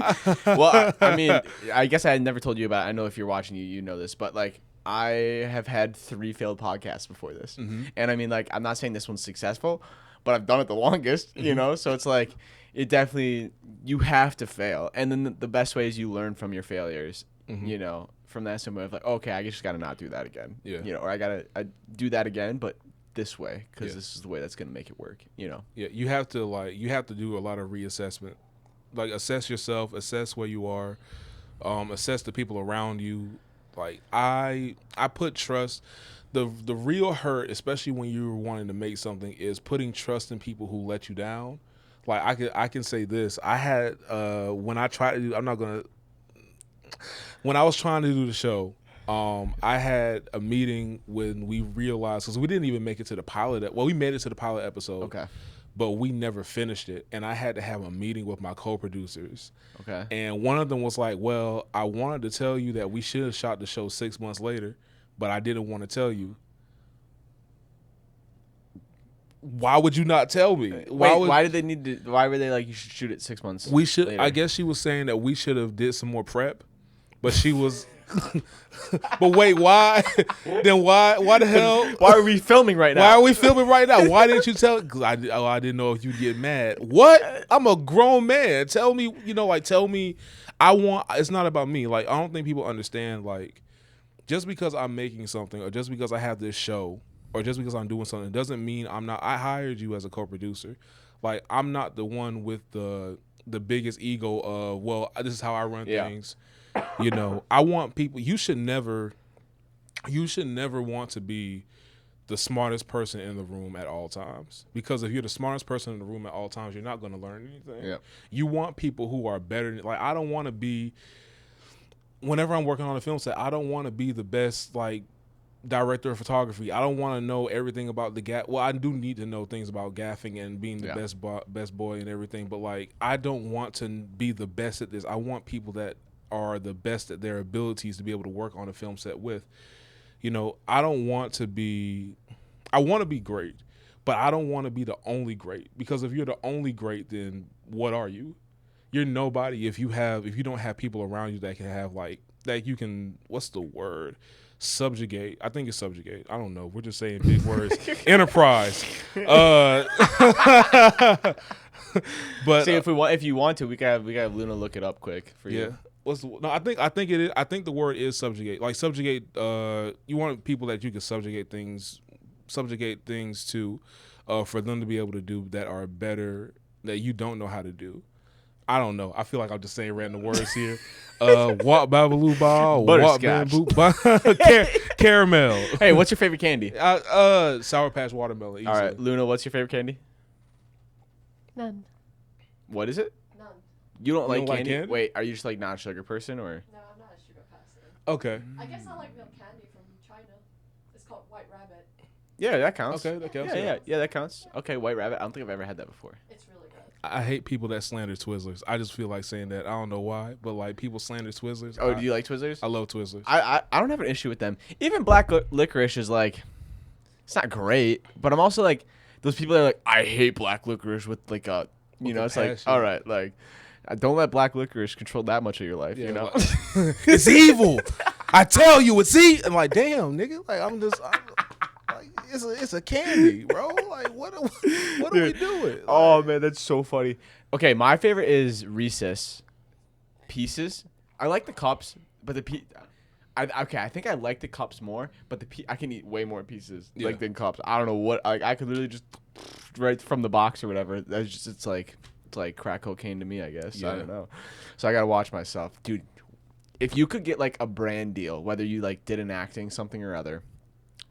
Well, I mean, I guess I had never told you about it. I know if you're watching, you know this, but like, I have had 3 failed podcasts before this. And I mean, like, I'm not saying this one's successful, but I've done it the longest, you know? So it's like, it definitely, you have to fail. And then the best way is you learn from your failures, you know, from that standpoint of like, okay, I just got to not do that again. You know, or I do that again, but this way because Yeah. this is the way that's going to make it work, you know? Yeah, you have to do a lot of reassessment. Like assess yourself, assess where you are, assess the people around you. Like I put trust. The real hurt, especially when you're wanting to make something, is putting trust in people who let you down. Like I can say this. I had when I tried to do when I was trying to do the show, I had a meeting when we realized, because we didn't even make it to the pilot. Well, we made it to the pilot episode. Okay. But we never finished it, and I had to have a meeting with my co-producers. Okay. And one of them was like, well, I wanted to tell you that we should have shot the show 6 months later, but I didn't want to tell you. Why would you not tell me? Why did they need to? Why were they like, you should shoot it 6 months? We should. later? I guess she was saying that we should have did some more prep, but she was. But wait, why? Then why the hell? Why are we filming right now? Why are we filming right now? Why didn't you tell? Cause I didn't know if you'd get mad. What? I'm a grown man. Tell me, tell me. It's not about me. Like, I don't think people understand. Like, just because I'm making something, or just because I have this show, or just because I'm doing something, doesn't mean I'm not. I hired you as a co-producer. Like, I'm not the one with the biggest ego of, well, this is how I run things. I want people. You should never want to be the smartest person in the room at all times, because if you're the smartest person in the room at all times, you're not going to learn anything. Yeah. You want people who are better. Like, I don't want to be. Whenever I'm working on a film set, I don't want to be the best director of photography. I don't want to know everything about the gaff. Well, I do need to know things about gaffing and being the best boy and everything. But I don't want to be the best at this. I want people that are the best at their abilities to be able to work on a film set with. I don't want to be. I want to be great, but I don't want to be the only great. Because if you're the only great, then what are you? You're nobody if you don't have people around you that can have that you can. What's the word? Subjugate. I think it's subjugate. I don't know. We're just saying big words. Enterprise. But see, if you want to, we can have Luna look it up quick for you. I think it is. I think the word is subjugate. Like subjugate. You want people that you can subjugate things to, for them to be able to do that are better that you don't know how to do. I don't know. I feel like I'm just saying random words here. Walk babaloo ball. Walk bamboo. Caramel. Hey, what's your favorite candy? Sour Patch Watermelon. Easily. All right, Luna, what's your favorite candy? None. What is it? None. You don't like like candy? candy? Wait, are you just not a sugar person or? No, I'm not a sugar person. Okay. I guess I like milk candy from China. It's called White Rabbit. Yeah, that counts. Okay, that counts. Yeah, that counts. Okay, White Rabbit. I don't think I've ever had that before. It's really good. I hate people that slander Twizzlers. I just feel like saying that. I don't know why, but people slander Twizzlers. Oh, do you like Twizzlers? I love Twizzlers. I don't have an issue with them. Even black licorice is it's not great, but I'm also those people that are I hate black licorice with it's passion. all right, don't let black licorice control that much of your life, It's evil. I tell you, it's evil. I'm damn, nigga. It's a candy, bro. What are we doing? Oh man, that's so funny. Okay, my favorite is Reese's Pieces. I like the cups, but I think I like the cups more, but I can eat way more pieces than cups. I don't know what I could literally just right from the box or whatever. That's just it's like crack cocaine to me, I guess. Yeah. I don't know. So I gotta watch myself, dude. If you could get a brand deal, whether you did an acting something or other,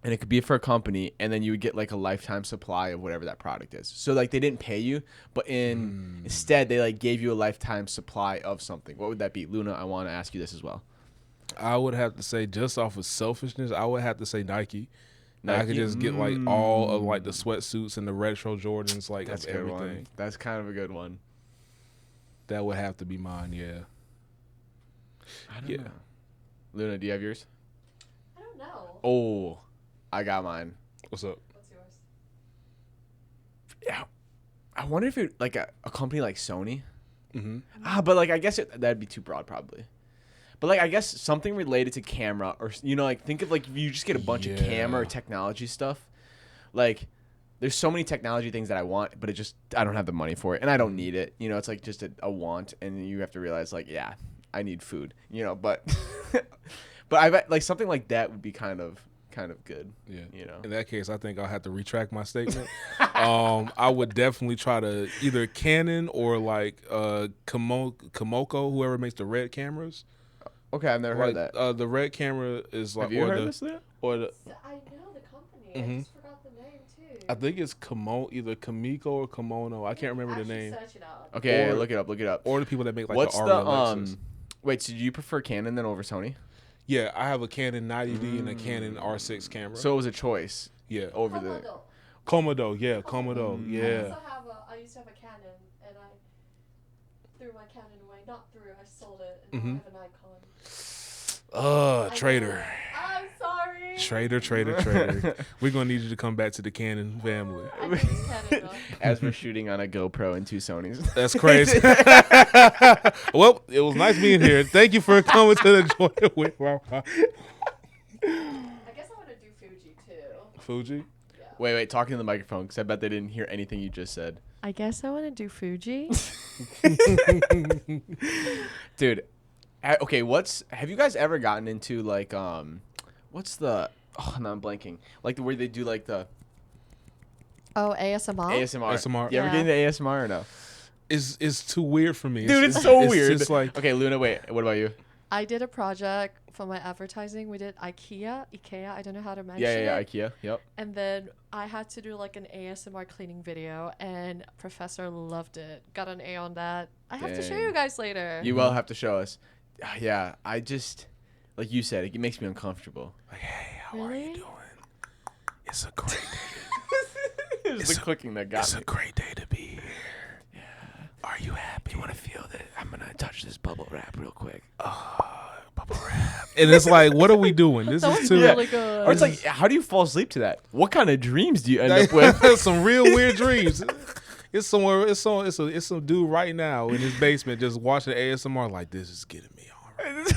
and it could be for a company, and then you would get a lifetime supply of whatever that product is. So they didn't pay you, but instead they gave you a lifetime supply of something. What would that be? Luna, I want to ask you this as well. I would have to say, just off of selfishness, I would have to say Nike. I could just get all of the sweatsuits and the retro Jordans, That's of a good everything. one. That's kind of a good one. That would have to be mine, yeah. I don't know. Luna, do you have yours? I don't know. Oh, I got mine. What's up? What's yours? Yeah, I wonder if it a company like Sony. Mm-hmm. But I guess that'd be too broad probably. But I guess something related to camera or think of if you just get a bunch of camera or technology stuff. There's so many technology things that I want, but I don't have the money for it and I don't need it. It's just a want, and you have to realize I need food. But but I bet something like that would be kind of kind of good. Yeah. You know. In that case, I think I'll have to retract my statement. I would definitely try to either Canon or like Komoko, whoever makes the red cameras. Okay, I've never heard Like that. the red camera is like Have you heard this? Leah? or the I know the company. Mhm. I just forgot the name too. I think it's either Kamiko or Kimono. I can't remember the name. Search it out. Okay, Or- look it up. Look it up. Or the people that make like What's the the Arri Alexas. Wait, so do you prefer Canon then over Sony? Yeah, I have a Canon 90D and a Canon R6 camera. So it was a choice yeah, over the. Komodo. Komodo, I yeah. I used to have a Canon, and I threw my Canon away. Not threw, I sold it, and now I have an Icon. Traitor. I'm sorry. Traitor. We're gonna need you to come back to the Canon family. I think it's Canon though. As we're shooting on a GoPro and 2 Sonys. That's crazy. Well, it was nice being here. Thank you for coming to the Jordan Whitrock. I guess I want to do Fuji too. Fuji. Yeah. Wait, talking to the microphone because I bet they didn't hear anything you just said. I guess I want to do Fuji. Dude, okay, have you guys ever gotten into like what's the no, I'm blanking. Like where they do like the Oh, ASMR? ASMR. You ever Yeah. get into ASMR or no? It's too weird for me. Dude, it's so weird. Just like Okay, Luna, wait, what about you? I did a project for my advertising. We did IKEA. I don't know how to mention Yeah, it. IKEA. Yep. And then I had to do like an ASMR cleaning video, and professor loved it. Got an A on that. I have to show Dang. you guys later. You will have to show us. Yeah, I just like you said, it makes me uncomfortable. Like, hey, how are Really? you doing? It's a great day. It's the clicking that got It's me. a great day to be here. Yeah. Are you happy? You want to feel that? I'm gonna touch this bubble wrap real quick. Bubble wrap. And it's like, what are we doing? This That is was too. really good. Or it's like, how do you fall asleep to that? What kind of dreams do you end up with? Some real weird dreams. It's somewhere. It's some dude right now in his basement just watching ASMR. Like, this is getting me all right.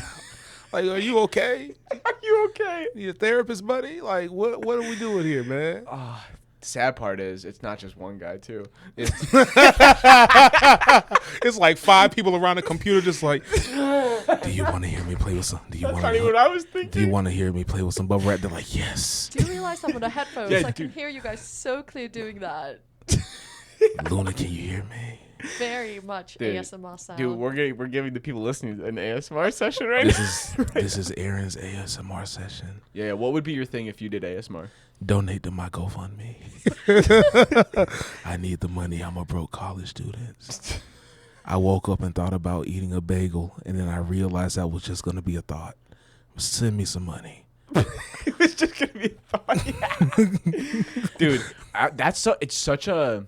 Like, are you okay? Are you okay? You a therapist, buddy? Like, what are we doing here, man? The sad part is, it's not just one guy too. It's, it's like 5 people around the computer, just like, do you want to hear me play with some? Do you That's want not even what to? I was Do thinking. you want to hear me play with some bubble wrap? They're like, yes. Do you realize I'm on the headphones? Yeah, I can dude. hear you guys so clear doing that. Luna, can you hear me? Very much Dude. ASMR sound. Dude, we're giving the people listening an ASMR session right This now. is this is Aaron's ASMR session. Yeah, what would be your thing if you did ASMR? Donate to my GoFundMe. I need the money. I'm a broke college student. I woke up and thought about eating a bagel, and then I realized that was just going to be a thought. Send me some money. It was just gonna be a thought. Dude, it's such a.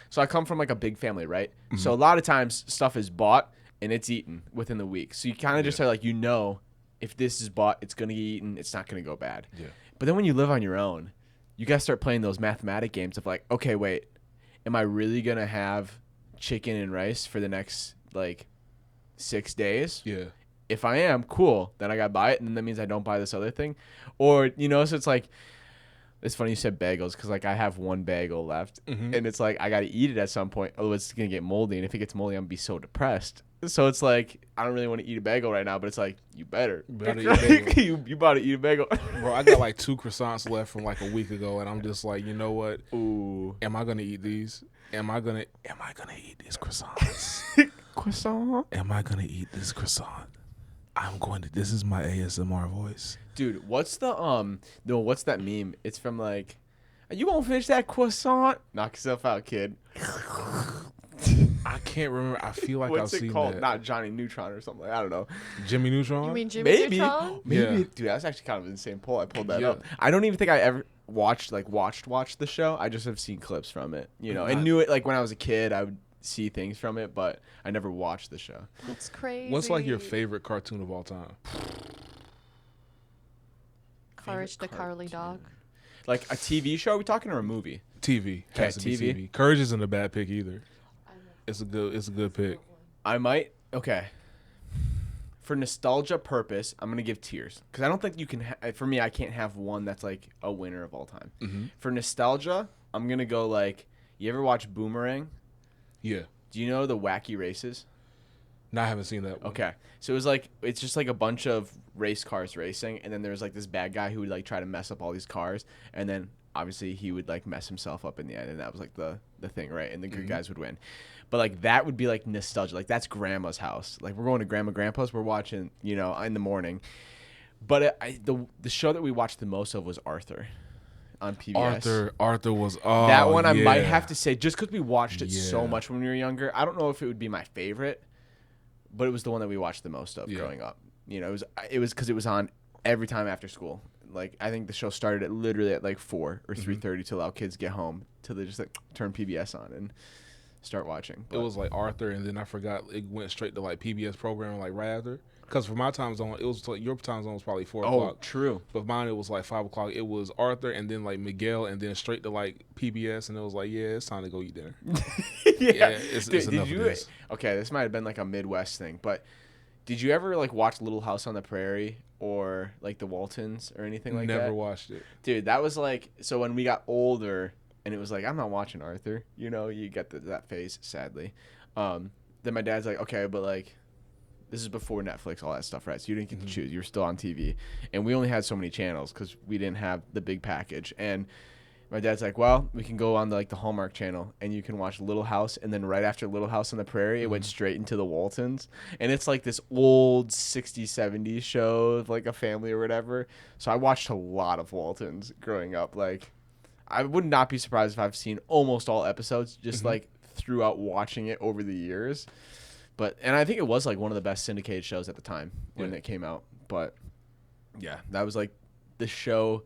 So I come from like a big family, right? Mm-hmm. So a lot of times stuff is bought and it's eaten within the week. So you kind of just are like, if this is bought, it's gonna get eaten. It's not gonna go bad. Yeah. But then when you live on your own, you guys start playing those mathematic games of like, okay, wait, am I really gonna have chicken and rice for the next like 6 days? Yeah. If I am, cool. Then I gotta buy it, and then that means I don't buy this other thing, or so it's like, it's funny you said bagels because like I have one bagel left, Mhm. and it's like I gotta eat it at some point, otherwise it's gonna get moldy, and if it gets moldy, I'm gonna be so depressed. So it's like I don't really want to eat a bagel right now, but it's like you better eat a bagel. you about to eat a bagel. Bro, I got like 2 croissants left from like a week ago, and I'm just like, you know what? Ooh, Am I gonna eat these? Am I gonna eat these croissants? croissant, Am I gonna eat this croissant? I'm going to. This is my ASMR voice. dude. What's what's that meme? It's from like, you won't finish that croissant. Knock yourself out, kid. I can't remember. I feel like What's I've it seen called? that. Not Johnny Neutron or something. I don't know. Jimmy Neutron. You mean Jimmy Maybe. Neutron? Maybe. Yeah. Dude, that's actually kind of an insane poll. I pulled that Yeah. up. I don't even think I ever watched the show. I just have seen clips from it, and Not- knew it like when I was a kid. I would see things from it, but I never watched the show. That's crazy. What's like your favorite cartoon of all time? Courage the Cowardly Dog. Like a TV show? Are we talking or a movie? TV. Okay, Has to be TV. TV. Courage isn't a bad pick either. It's a good pick. I might. Okay. For nostalgia purpose, I'm gonna give Tears because I don't think you can. For me, I can't have one that's like a winner of all time. Mm-hmm. For nostalgia, I'm gonna go like. You ever watch Boomerang? Yeah. Do you know the Wacky Races? No, I haven't seen that one. Okay. So it was like it's just like a bunch of race cars racing, and then there's like this bad guy who would like try to mess up all these cars, and then obviously he would like mess himself up in the end, and that was like the thing, right? And the good guys would win. But like that would be like nostalgia. Like that's grandma's house. Like we're going to grandpa's, we're watching, in the morning. But the show that we watched the most of was Arthur on PBS. Arthur was That one I might yeah. have to say, just because we watched it so much when we were younger. I don't know if it would be my favorite, but it was the one that we watched the most of growing up. It was because it was on every time after school. Like I think the show started literally at like 4 or 3:30 to allow kids get home till they just like turn PBS on and start watching. It was like Arthur, and then I forgot it went straight to like PBS programming like right after. Because for my time zone, it was like your time zone was probably 4 o'clock. Oh, true. But mine, it was like 5 o'clock. It was Arthur, and then like Miguel, and then straight to like PBS, and it was like, yeah, it's time to go eat dinner. It's enough of this. Okay, this might have been like a Midwest thing, but did you ever like watch Little House on the Prairie or like the Waltons or anything like that? Never watched it. Dude, that was like, so when we got older and it was like, I'm not watching Arthur, you get that phase, sadly. Then my dad's like, okay, but like, this is before Netflix, all that stuff, right? So you didn't get to choose. You were still on TV. And we only had so many channels because we didn't have the big package. And my dad's like, well, we can go on the Hallmark channel and you can watch Little House. And then right after Little House on the Prairie, it went straight into the Waltons. And it's like this old 60s, 70s show of like a family or whatever. So I watched a lot of Waltons growing up. Like, I would not be surprised if I've seen almost all episodes just like throughout watching it over the years. And I think it was like one of the best syndicated shows at the time when it came out. But yeah, that was like the show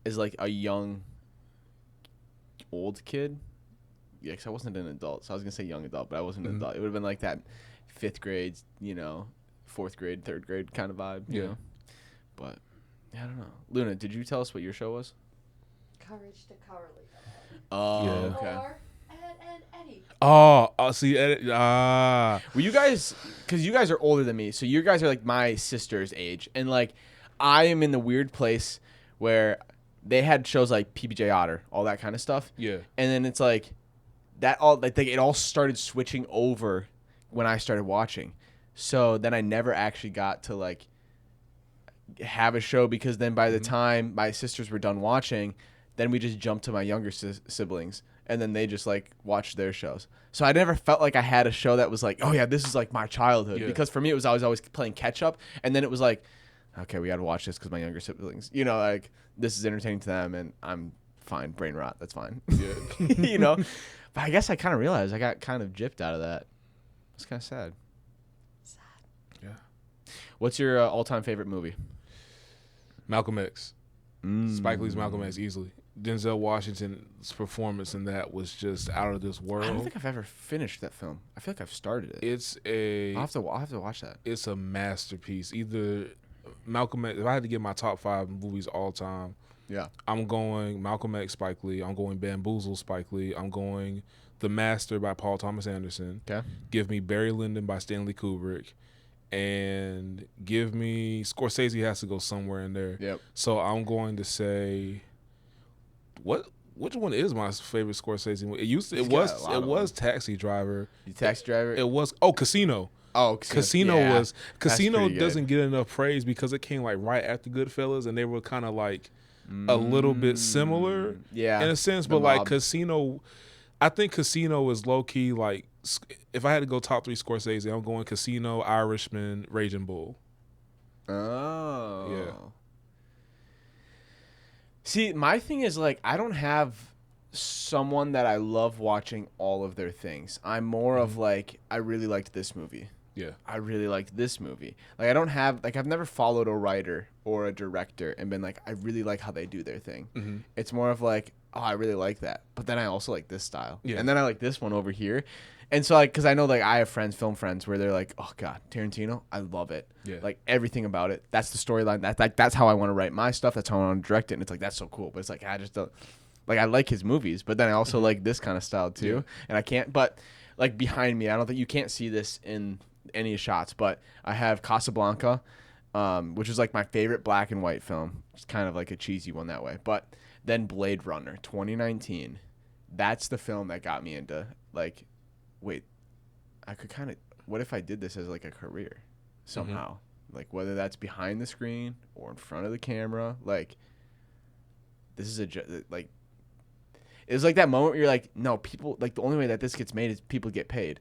is like a young, old kid. Yeah, because I wasn't an adult. So I was going to say young adult, but I wasn't an adult. It would have been like that 5th grade, 4th grade, 3rd grade kind of vibe, you know? But I don't know. Luna, did you tell us what your show was? Courage the Cowardly Dog. Oh, Yeah. okay. Or Ed and Eddie. See, Well, you guys, because you guys are older than me, so you guys are like my sister's age, and like I am in the weird place where they had shows like PBJ Otter, all that kind of stuff. Yeah. And then it's like that all like it all started switching over when I started watching. So then I never actually got to like have a show because then by the time my sisters were done watching, then we just jumped to my younger siblings. And then they just like watched their shows. So I never felt like I had a show that was like, oh yeah, this is like my childhood. Yeah. Because for me, it was always playing catch up. And then it was like, okay, we got to watch this because my younger siblings, like this is entertaining to them and I'm fine. Brain rot. That's fine. Yeah. But I guess I kind of realized I got kind of gypped out of that. It's kind of sad. Yeah. What's your all-time favorite movie? Malcolm X. Spike Lee's Malcolm X easily. Denzel Washington's performance in that was just out of this world. I don't think I've ever finished that film. I feel like I've started it. I'll have to watch that. It's a masterpiece. Either Malcolm X. If I had to get my top 5 movies all time, Yeah. I'm going Malcolm X, Spike Lee. I'm going Bamboozle, Spike Lee. I'm going The Master by Paul Thomas Anderson. Okay. Give me Barry Lyndon by Stanley Kubrick. And give me Scorsese has to go somewhere in there. Yep. So I'm going to say, which one is my favorite Scorsese movie? It was Taxi Driver. Taxi Driver. It was Casino. Oh, Casino yeah. Casino That's doesn't pretty get enough praise because it came like right after Goodfellas, and they were kind of like a little bit similar, yeah, in a sense. the But like mob. Casino, I think Casino is low key like. If I had to go top 3 Scorsese, I'm going Casino, Irishman, Raging Bull. Oh. Yeah. See, my thing is like I don't have someone that I love watching all of their things. I'm more of like I really liked this movie. Yeah. I really liked this movie. Like I don't have like I've never followed a writer or a director and been like I really like how they do their thing. Mm-hmm. It's more of like oh I really like that, but then I also like this style. Yeah. And then I like this one over here. And so like cuz I know like I have film friends where they're like oh god, Tarantino, I love it. Yeah. Like everything about it. That's the storyline. That's how I want to write my stuff. That's how I want to direct it. And it's like that's so cool, but it's like I just don't like I like his movies, but then I also like this kind of style too. Yeah. And I can't but like behind me, I don't think you can't see this in any shots, but I have Casablanca, which is like my favorite black and white film. It's kind of like a cheesy one that way. But then Blade Runner 2019. That's the film that got me into like, wait, I could kind of what if I did this as like a career somehow? Like whether that's behind the screen or in front of the camera, like this is like it was like that moment where you're like, no, people like the only way that this gets made is people get paid.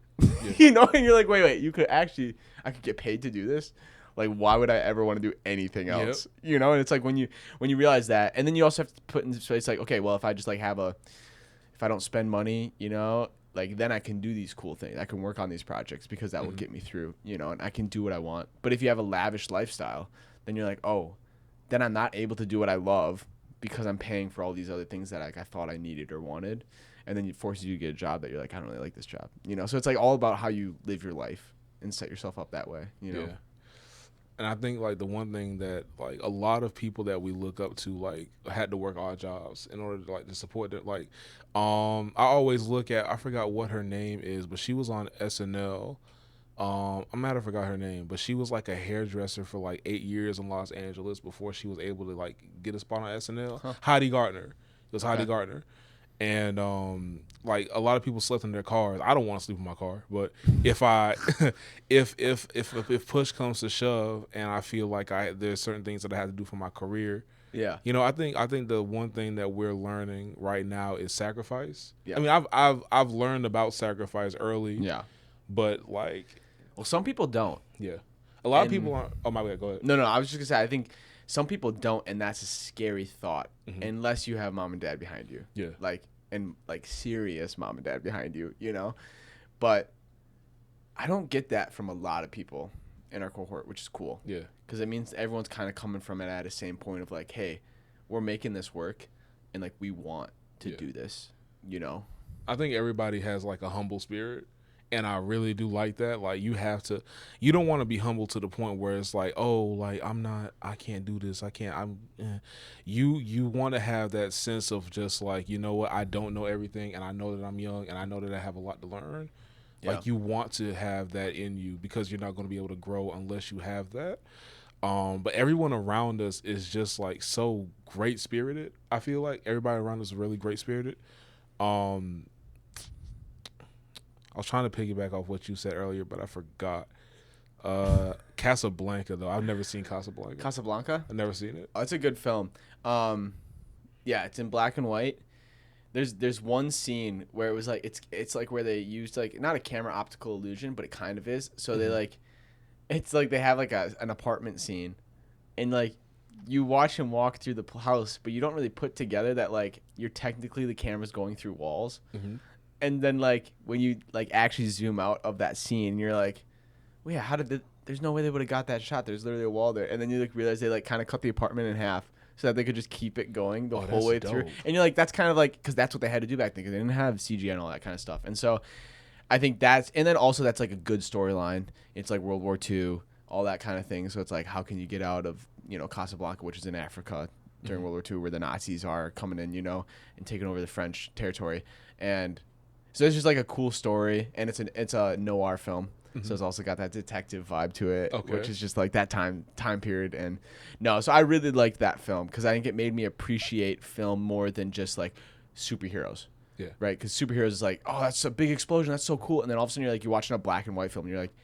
You know, and you're like, wait, I could get paid to do this. Like, why would I ever want to do anything else? Yep. You know, and it's like when you realize that, and then you also have to put in space like, okay, well, if I just like if I don't spend money, you know, like then I can do these cool things. I can work on these projects because that will get me through, you know, and I can do what I want. But if you have a lavish lifestyle, then you're like, oh, then I'm not able to do what I love because I'm paying for all these other things that like I thought I needed or wanted. And then it forces you to get a job that you're like, I don't really like this job, you know? So it's like all about how you live your life and set yourself up that way, you know? Yeah. And I think like the one thing that like a lot of people that we look up to like had to work odd jobs in order to like to support it. Like, I always look at, I forgot what her name is, but she was on SNL. I might have forgot her name, but she was like a hairdresser for like 8 years in Los Angeles before she was able to like get a spot on SNL. Huh. Heidi Gardner. It was Heidi Gardner. And like a lot of people slept in their cars. I don't want to sleep in my car, but if I if push comes to shove and I feel like there's certain things that I have to do for my career. Yeah. You know, I think the one thing that we're learning right now is sacrifice. Yeah. I mean, I've learned about sacrifice early. Yeah. But like, well, some people don't. Yeah. A lot of people aren't. Oh my God, go ahead. No, I was just gonna say I think some people don't, and that's a scary thought unless you have mom and dad behind you. Yeah. Like serious mom and dad behind you, you know? But I don't get that from a lot of people in our cohort, which is cool. Yeah. Because it means everyone's kind of coming from it at the same point of like, hey, we're making this work and like we want to do this, you know? I think everybody has like a humble spirit. And I really do like that. Like you don't want to be humble to the point where it's like, oh, like I can't do this. You want to have that sense of just like, you know what, I don't know everything and I know that I'm young and I know that I have a lot to learn. Yeah. Like you want to have that in you because you're not going to be able to grow unless you have that. But everyone around us is just like so great spirited. I feel like everybody around us is really great spirited. I was trying to piggyback off what you said earlier, but I forgot. Casablanca, though. I've never seen Casablanca. Casablanca? I've never seen it. Oh, it's a good film. Yeah, it's in black and white. There's one scene where it was like it's like where they used like not a camera optical illusion, but it kind of is. So they like it's like they have like an apartment scene, and like you watch him walk through the house, but you don't really put together that like you're technically the camera's going through walls. Mm-hmm. And then, like, when you, like, actually zoom out of that scene, you're like, well, yeah, there's no way they would have got that shot. There's literally a wall there. And then you, like, realize they, like, kind of cut the apartment in half so that they could just keep it going the whole way through. And you're like, that's kind of like, because that's what they had to do back then because they didn't have CGI and all that kind of stuff. And so I think and then also that's, like, a good storyline. It's, like, World War II, all that kind of thing. So it's, like, how can you get out of, you know, Casablanca, which is in Africa during World War II where the Nazis are coming in, you know, and taking over the French territory. And so it's just like a cool story, and it's a noir film, so it's also got that detective vibe to it, which is just like that time period. And so I really liked that film because I think it made me appreciate film more than just like superheroes. Yeah. Right? Because superheroes is like, oh, that's a big explosion, that's so cool, and then all of a sudden you're watching a black and white film, and you're like,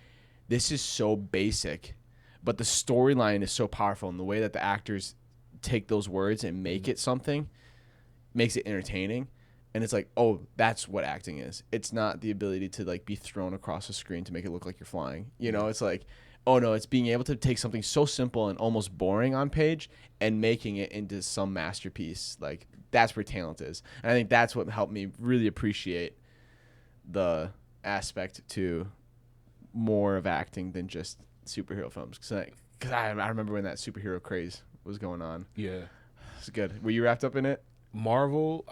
this is so basic, but the storyline is so powerful, and the way that the actors take those words and make it something makes it entertaining. And it's like, oh, that's what acting is. It's not the ability to like be thrown across a screen to make it look like you're flying. You know, it's like, oh no, it's being able to take something so simple and almost boring on page and making it into some masterpiece. Like that's where talent is. And I think that's what helped me really appreciate the aspect to more of acting than just superhero films. Because I remember when that superhero craze was going on. Yeah. It's good. Were you wrapped up in it? Marvel,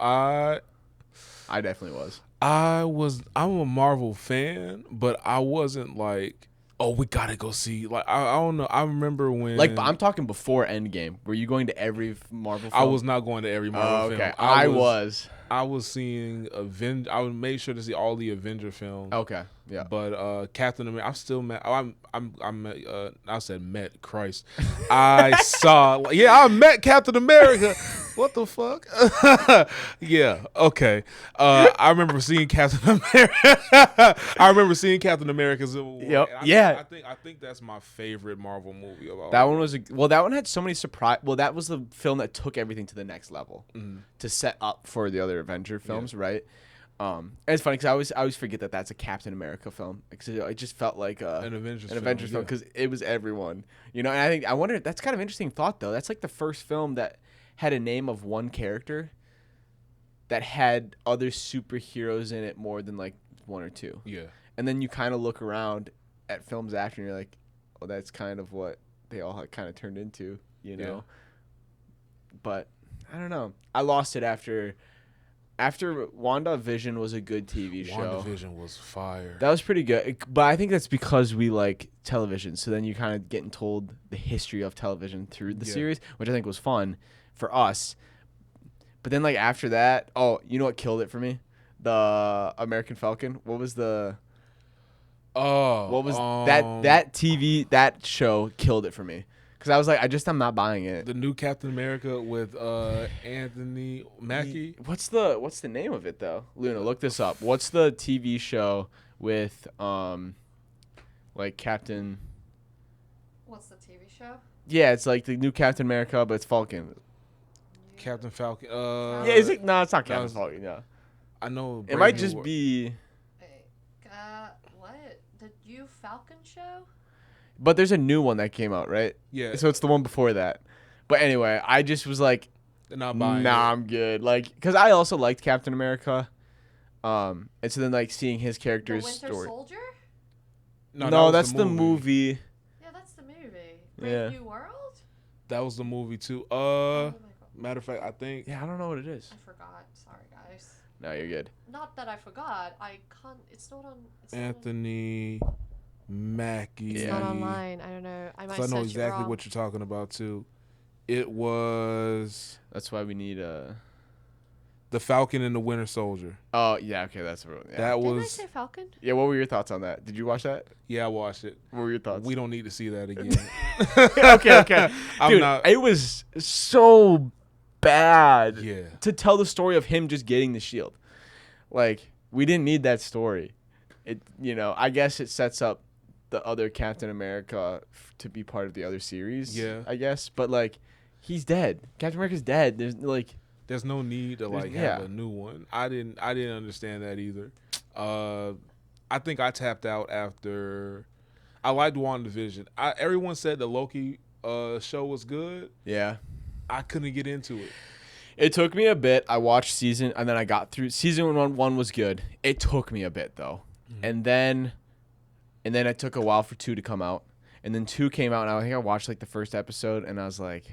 I definitely was. I'm a Marvel fan, but I wasn't like, oh, we gotta go see. Like I don't know. I remember when I'm talking before Endgame. Were you going to every Marvel film? I was not going to every Marvel film. Okay. I was. I was seeing I would make sure to see all the Avenger films. Okay. Yeah. But Captain America, I'm still met. I said met Christ. I saw. Yeah, I met Captain America. What the fuck? Yeah. Okay. I remember seeing Captain America. I remember seeing Captain America Civil War. Yep. And Yeah. I think that's my favorite Marvel movie of all. That one was that one had so many surprise. Well, that was the film that took everything to the next level to set up for the other Avenger films, right? And it's funny because I always forget that that's a Captain America film because it just felt like An Avengers film because it was everyone, you know. And I wonder, that's kind of interesting thought though. That's like the first film that had a name of one character that had other superheroes in it more than like one or two. Yeah. And then you kind of look around at films after and you're like, well, that's kind of what they all kind of turned into, you know. Yeah. But I don't know. I lost it after WandaVision was a good TV show. WandaVision was fire. That was pretty good. But I think that's because we like television. So then you kind of getting told the history of television through the series, which I think was fun for us. But then like after that, you know what killed it for me? The American Falcon. What was that that show killed it for me. Because I was like, I'm not buying it. The new Captain America with Anthony Mackie. What's the name of it though? Luna, look this up. What's the TV show with like Captain? What's the TV show? Yeah, it's like the new Captain America, but it's Falcon. Captain Falcon. Yeah, is it? No, it's not Captain Falcon. Yeah, I know. It might just be. Wait, what? The new Falcon show? But there's a new one that came out, right? Yeah. So it's the one before that. But anyway, I just was like, not buying I'm good. Like, because I also liked Captain America. And so then like seeing his character's The Winter story. Soldier? No, that's the movie. Yeah, that's the movie. Yeah. Brave New World? That was the movie too. Oh my God. Matter of fact, I think. Yeah, I don't know what it is. I forgot. Sorry, guys. No, you're good. Not that I forgot. I can't. It's not on. Anthony Mackie. It's not online. I don't know. I might. So I know search it exactly wrong. what you're talking about too. It was That's why we need the Falcon and the Winter Soldier. Oh yeah, okay, that's what. Yeah. That Didn't I was. say Falcon? Yeah, what were your thoughts on that? Did you watch that? Yeah, I watched it. What were your thoughts? We don't need to see that again. okay. I'm Dude, not. it was so bad. Yeah. To tell the story of him just getting the shield, like we didn't need that story. It, I guess it sets up the other Captain America to be part of the other series. Yeah. I guess, but like, he's dead. Captain America's dead. There's no need to have a new one. I didn't understand that either. I think I tapped out after. I liked WandaVision. Everyone said the Loki show was good. Yeah. I couldn't get into it. It took me a bit. I watched and then I got through season one was good. It took me a bit though, and then it took a while for 2 to come out, and then 2 came out, and I think I watched like the first episode, and I was like,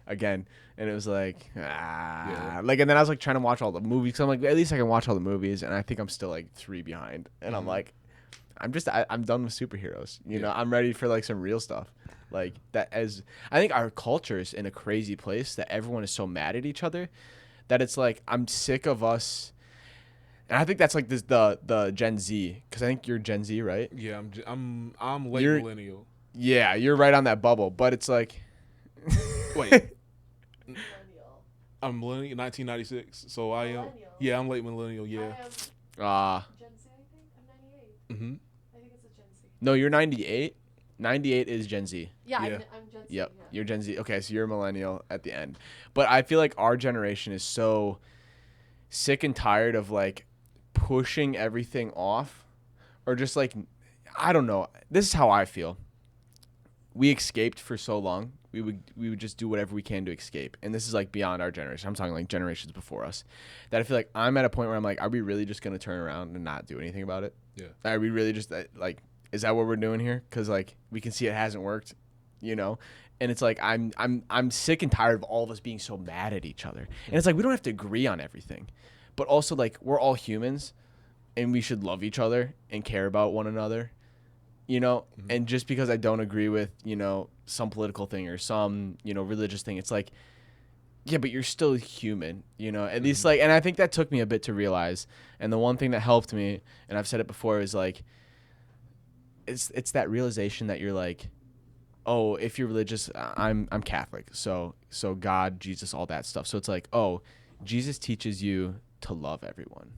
again, and it was like, like, and then I was like trying to watch all the movies. So I'm like, at least I can watch all the movies, and I think I'm still like 3 behind, and I'm like, I'm done with superheroes. You know, I'm ready for like some real stuff. Like that, as I think our culture is in a crazy place that everyone is so mad at each other that it's like I'm sick of us, and I think that's like the Gen Z, because I think you're Gen Z, right? Yeah, I'm late millennial. Yeah, you're right on that bubble, but it's like, wait, I'm millennial, 1996, so I am. Millennial. Yeah, I'm late millennial. Yeah. I am Gen Z, I think. I'm 98. Mm-hmm. I think it's a Gen Z. no, you're 98. 98 is Gen Z. Yeah, Yeah. I'm Gen Z. Yep, Yeah. you're Gen Z. Okay, so you're a millennial at the end. But I feel like our generation is so sick and tired of like pushing everything off, or just like, I don't know. This is how I feel. We escaped for so long. We would just do whatever we can to escape. And this is like beyond our generation. I'm talking like generations before us. That I feel like I'm at a point where I'm like, are we really just going to turn around and not do anything about it? Yeah. Are we really just like, is that what we're doing here? Because like we can see it hasn't worked, and it's like I'm sick and tired of all of us being so mad at each other. And it's like we don't have to agree on everything, but also like we're all humans, and we should love each other and care about one another, And just because I don't agree with some political thing or some religious thing, it's like yeah, but you're still human, you know. At least like, and I think that took me a bit to realize. And the one thing that helped me, and I've said it before, is like, it's that realization that you're like, oh, if you're religious, I'm Catholic, so God, Jesus, all that stuff. So it's like, oh, Jesus teaches you to love everyone.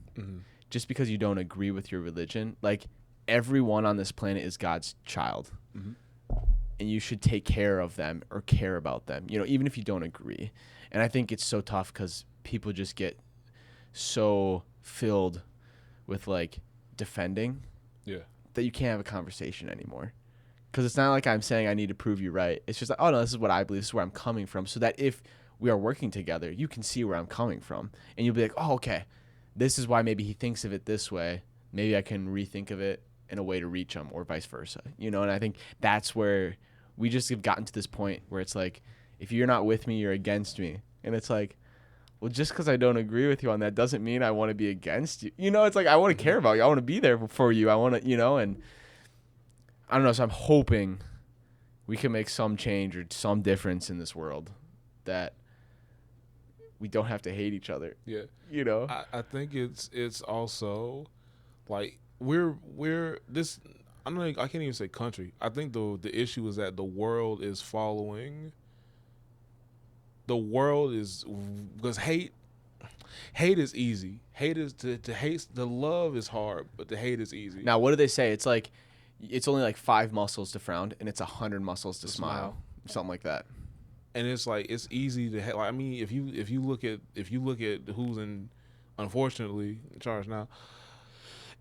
Just because you don't agree with your religion, like everyone on this planet is God's child, and you should take care of them or care about them, you know, even if you don't agree. And I think it's so tough because people just get so filled with like defending that you can't have a conversation anymore. Because it's not like I'm saying I need to prove you right. It's just like, oh, no, this is what I believe. This is where I'm coming from. So that if we are working together, you can see where I'm coming from. And you'll be like, oh, okay, this is why maybe he thinks of it this way. Maybe I can rethink of it in a way to reach him, or vice versa. You know, and I think that's where we just have gotten to this point where it's like, if you're not with me, you're against me. And it's like, well, just because I don't agree with you on that doesn't mean I want to be against you. You know, it's like, I want to care about you. I want to be there for you. I want to, you know, and I don't know. So I'm hoping we can make some change or some difference in this world that we don't have to hate each other. Yeah. You know? I think it's also like we're this. I can't even say country. I think the issue is that the world is following. The world is, because hate is easy. Hate is to hate. The love is hard, but the hate is easy. Now, what do they say? It's like, it's only like 5 muscles to frown, and it's 100 muscles to smile. Something like that. And it's like, it's easy to like. I mean, if you look at who's unfortunately in charge now,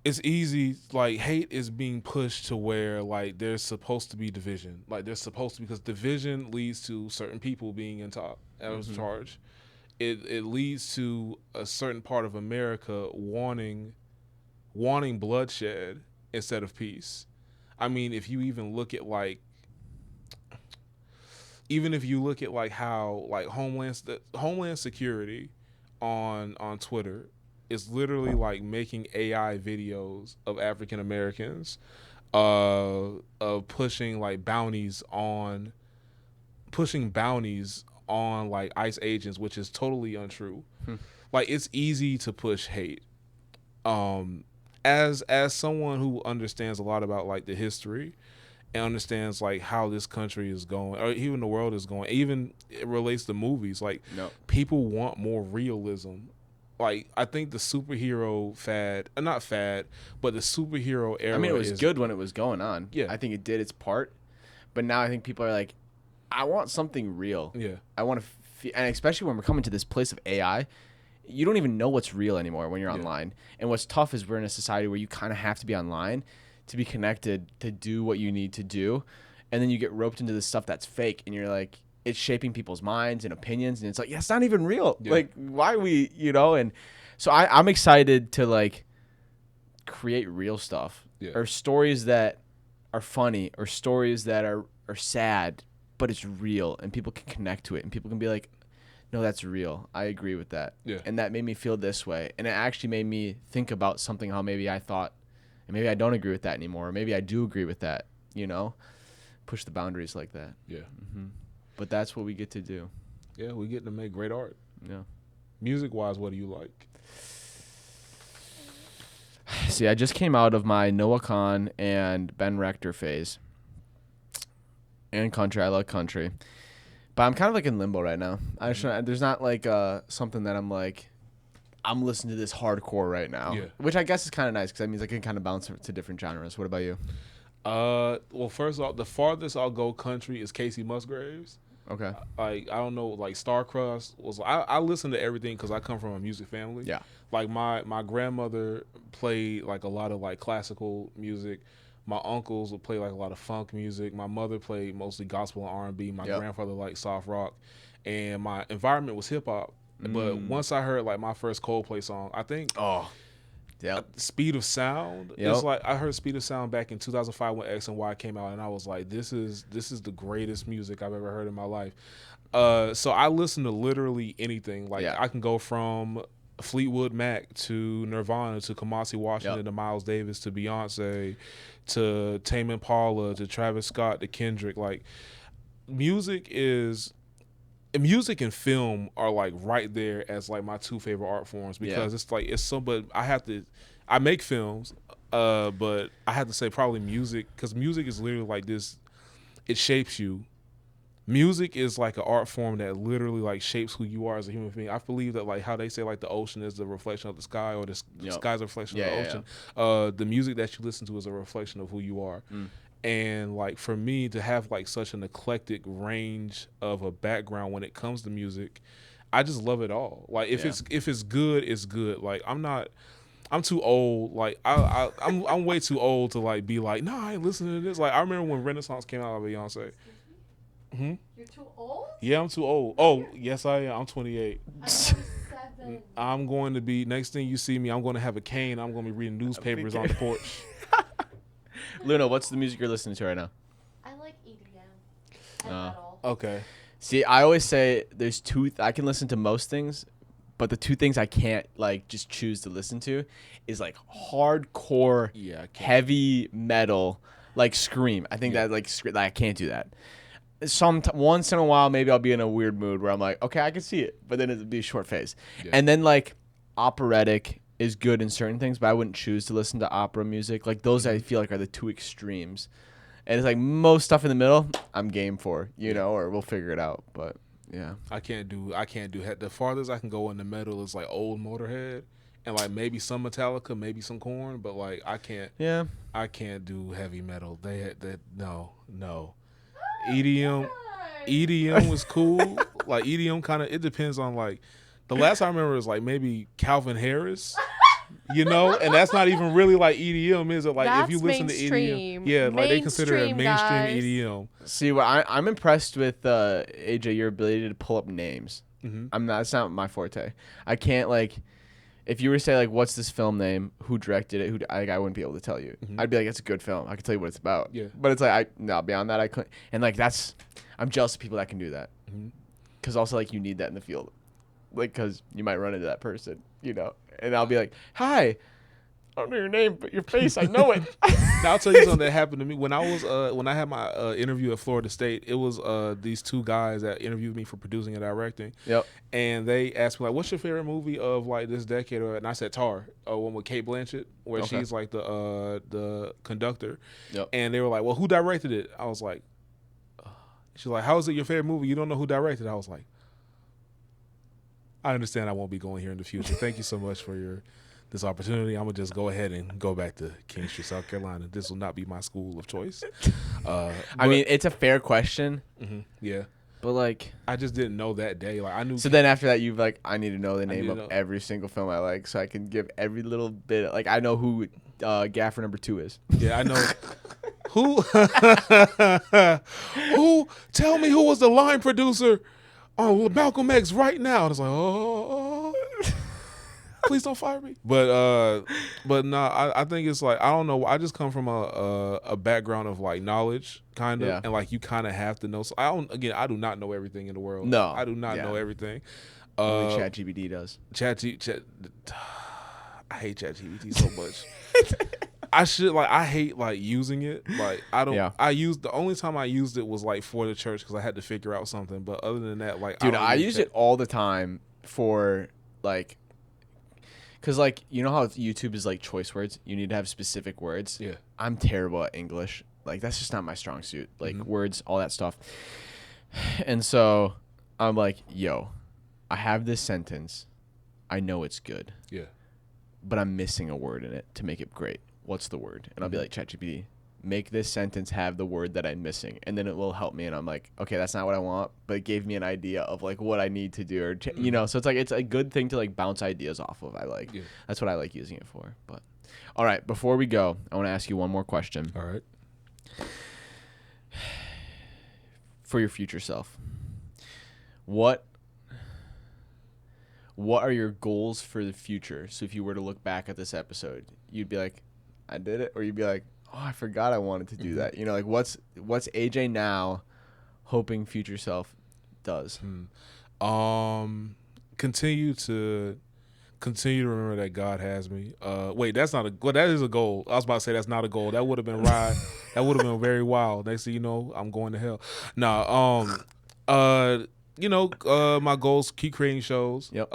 it's easy. Like, hate is being pushed to where like there's supposed to be division. Like there's supposed to be, because division leads to certain people being in charge. It leads to a certain part of America wanting bloodshed instead of peace. I mean, if you even look at like, how like Homeland Security on Twitter is literally like making AI videos of African Americans, of pushing bounties on like ICE agents, which is totally untrue. Like, it's easy to push hate. As someone who understands a lot about like the history and understands like how this country is going, or even the world is going, even it relates to movies, like people want more realism. Like, I think the superhero but the superhero era, I mean, it was good when it was going on. Yeah, I think it did its part, but now I think people are like, I want something real. Yeah, I want to, and especially when we're coming to this place of AI, you don't even know what's real anymore when you're online. And what's tough is we're in a society where you kind of have to be online to be connected, to do what you need to do, and then you get roped into this stuff that's fake, and you're like, it's shaping people's minds and opinions, and it's like, yeah, it's not even real. Like, why are we, you know? And so I'm excited to like create real stuff, or stories that are funny, or stories that are sad, but it's real, and people can connect to it, and people can be like, no, that's real. I agree with that. Yeah. And that made me feel this way. And it actually made me think about something, how maybe I thought, and maybe I don't agree with that anymore, or maybe I do agree with that, you know? Push the boundaries like that. Yeah. But that's what we get to do. Yeah, we get to make great art. Yeah. Music-wise, what do you like? See, I just came out of my Noah Kahan and Ben Rector phase. And country. I love country. But I'm kind of like in limbo right now. There's not like something that I'm like, I'm listening to this hardcore right now. Yeah. Which I guess is kind of nice, because that means I can kind of bounce to different genres. What about you? Well, first off, the farthest I'll go country is Casey Musgraves. Okay. Like, I don't know, like Starcross was. I listen to everything because I come from a music family. Yeah. Like my grandmother played like a lot of like classical music. My uncles would play like a lot of funk music. My mother played mostly gospel and R&B. My grandfather liked soft rock, and my environment was hip hop. But once I heard like my first Coldplay song, I think Speed of Sound. It's like I heard Speed of Sound back in 2005 when X and Y came out, and I was like, this is the greatest music I've ever heard in my life. So I listen to literally anything. Like, I can go from Fleetwood Mac to Nirvana to Kamasi Washington to Miles Davis to Beyonce to Tame Impala to Travis Scott to Kendrick. Like, music is music and film are like right there as like my two favorite art forms because it's like it's so. But I make films, but I have to say probably music because music is literally like this. It shapes you. Music is like an art form that literally like shapes who you are as a human being. I believe that like how they say like the ocean is the reflection of the sky or the sky's a reflection of the ocean. The music that you listen to is a reflection of who you are. And like for me to have like such an eclectic range of a background when it comes to music, I just love it all. Like if it's good, it's good. Like I'm too old. Like I'm way too old to like be like, no, I ain't listening to this. Like I remember when Renaissance came out by Beyonce. You're too old? Yeah, I'm too old. Oh, yes, I am. I'm 28. I'm 27. I'm going to be, next thing you see me, I'm going to have a cane. I'm going to be reading newspapers on the porch. Luna, what's the music you're listening to right now? I like EDM and metal. Okay. See, I always say there's I can listen to most things, but the two things I can't like just choose to listen to is like hardcore, heavy metal, like scream. I think that like I can't do that. Once in a while, maybe I'll be in a weird mood where I'm like, okay, I can see it, but then it'll be a short phase. And then like operatic is good in certain things, but I wouldn't choose to listen to opera music. Like those I feel like are the two extremes. And it's like most stuff in the middle, I'm game for, you know, or we'll figure it out. But yeah, I can't do the farthest I can go in the metal is like old Motorhead and like maybe some Metallica, maybe some Korn, but like I can't do heavy metal. No. EDM was cool. Like EDM kind of, it depends on like the last I remember was like maybe Calvin Harris, you know, and that's not even really like EDM, is it? Like that's if you listen to EDM, like they consider it mainstream guys. EDM. See, I'm impressed with AJ, your ability to pull up names. It's not my forte. I can't like. If you were to say like, what's this film name? Who directed it? I wouldn't be able to tell you. I'd be like, it's a good film. I can tell you what it's about. Yeah. But it's like beyond that I couldn't. And like I'm jealous of people that can do that. Because also like you need that in the field, like because you might run into that person, you know. And I'll be like, hi, I don't know your name, but your face, I know it. Now I'll tell you something that happened to me when I was when I had my interview at Florida State. It was these two guys that interviewed me for producing and directing. Yep. And they asked me like, "What's your favorite movie of like this decade?" And I said Tar, one with Kate Blanchett, where she's like the conductor. Yep. And they were like, "Well, who directed it?" I was like, "She's like, how is it your favorite movie? You don't know who directed it?" I was like, "I understand. I won't be going here in the future. Thank you so much for this opportunity. I'm gonna just go ahead and go back to Kingstree, South Carolina. This will not be my school of choice." I mean, it's a fair question. Yeah. But like, I just didn't know that day. Like I knew. So then after that, you've like, I need to know the name of every single film I like, so I can give every little bit. Like I know who Gaffer number 2 is. Yeah, I know. Who? Who? Tell me who was the line producer on Malcolm X right now? And it's like, oh. Please don't fire me. But no, I think it's like, I don't know. I just come from a background of like knowledge, kind of, and like you kind of have to know. So I do not know everything in the world. No, I do not know everything. Only ChatGPT does. I hate ChatGPT so much. I hate like using it. Like I don't. The only time I used it was like for the church because I had to figure out something. But other than that, like, dude, I use it all the time for like. Because, like, you know how YouTube is, like, choice words? You need to have specific words. Yeah. I'm terrible at English. Like, that's just not my strong suit. Like, words, all that stuff. And so I'm like, yo, I have this sentence. I know it's good. Yeah. But I'm missing a word in it to make it great. What's the word? And I'll be like, ChatGPT, make this sentence have the word that I'm missing. And then it will help me. And I'm like, okay, that's not what I want. But it gave me an idea of like what I need to do. Or, you know, so it's like, it's a good thing to like bounce ideas off of. That's what I like using it for. But all right, before we go, I want to ask you one more question. All right. For your future self, what are your goals for the future? So if you were to look back at this episode, you'd be like, I did it. Or you'd be like, oh, I forgot I wanted to do that. You know, like what's AJ now hoping future self does? Continue to remember that God has me. Wait, that is a goal. I was about to say that's not a goal. That would have been that would have been very wild. Next thing you know, I'm going to hell. My goals: keep creating shows. Yep.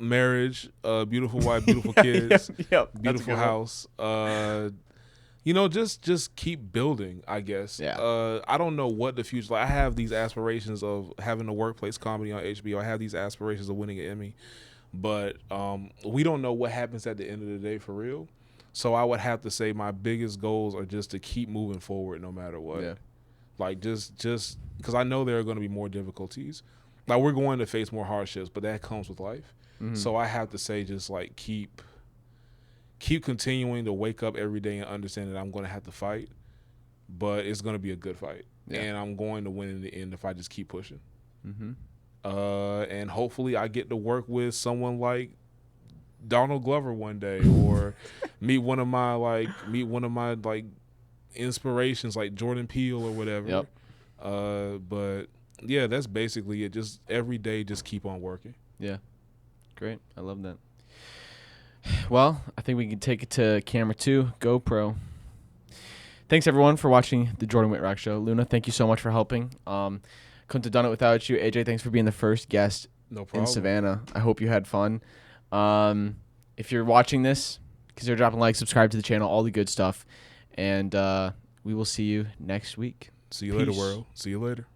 Marriage, beautiful wife, beautiful kids, Yep. That's a beautiful good one. house. Just keep building, I guess. Yeah. I don't know what the future. Like, I have these aspirations of having a workplace comedy on HBO. I have these aspirations of winning an Emmy, but we don't know what happens at the end of the day for real. So I would have to say my biggest goals are just to keep moving forward no matter what. Yeah. Like just because I know there are going to be more difficulties. Like, we're going to face more hardships, but that comes with life. Mhm. So I have to say, just like keep continuing to wake up every day and understand that I'm going to have to fight, but it's going to be a good fight, and I'm going to win in the end if I just keep pushing. Mm-hmm. And hopefully I get to work with someone like Donald Glover one day, or meet one of my inspirations like Jordan Peele or whatever. Yep. But yeah, that's basically it. Just every day, just keep on working. Yeah. Great. I love that. Well, I think we can take it to camera 2, GoPro. Thanks, everyone, for watching the Jordan Whitrock Show. Luna, thank you so much for helping. Couldn't have done it without you. AJ, thanks for being the first guest No problem. in Savannah. I hope you had fun. If you're watching this, consider dropping a like, subscribe to the channel, all the good stuff. And we will see you next week. See you later, Peace. world. See you later.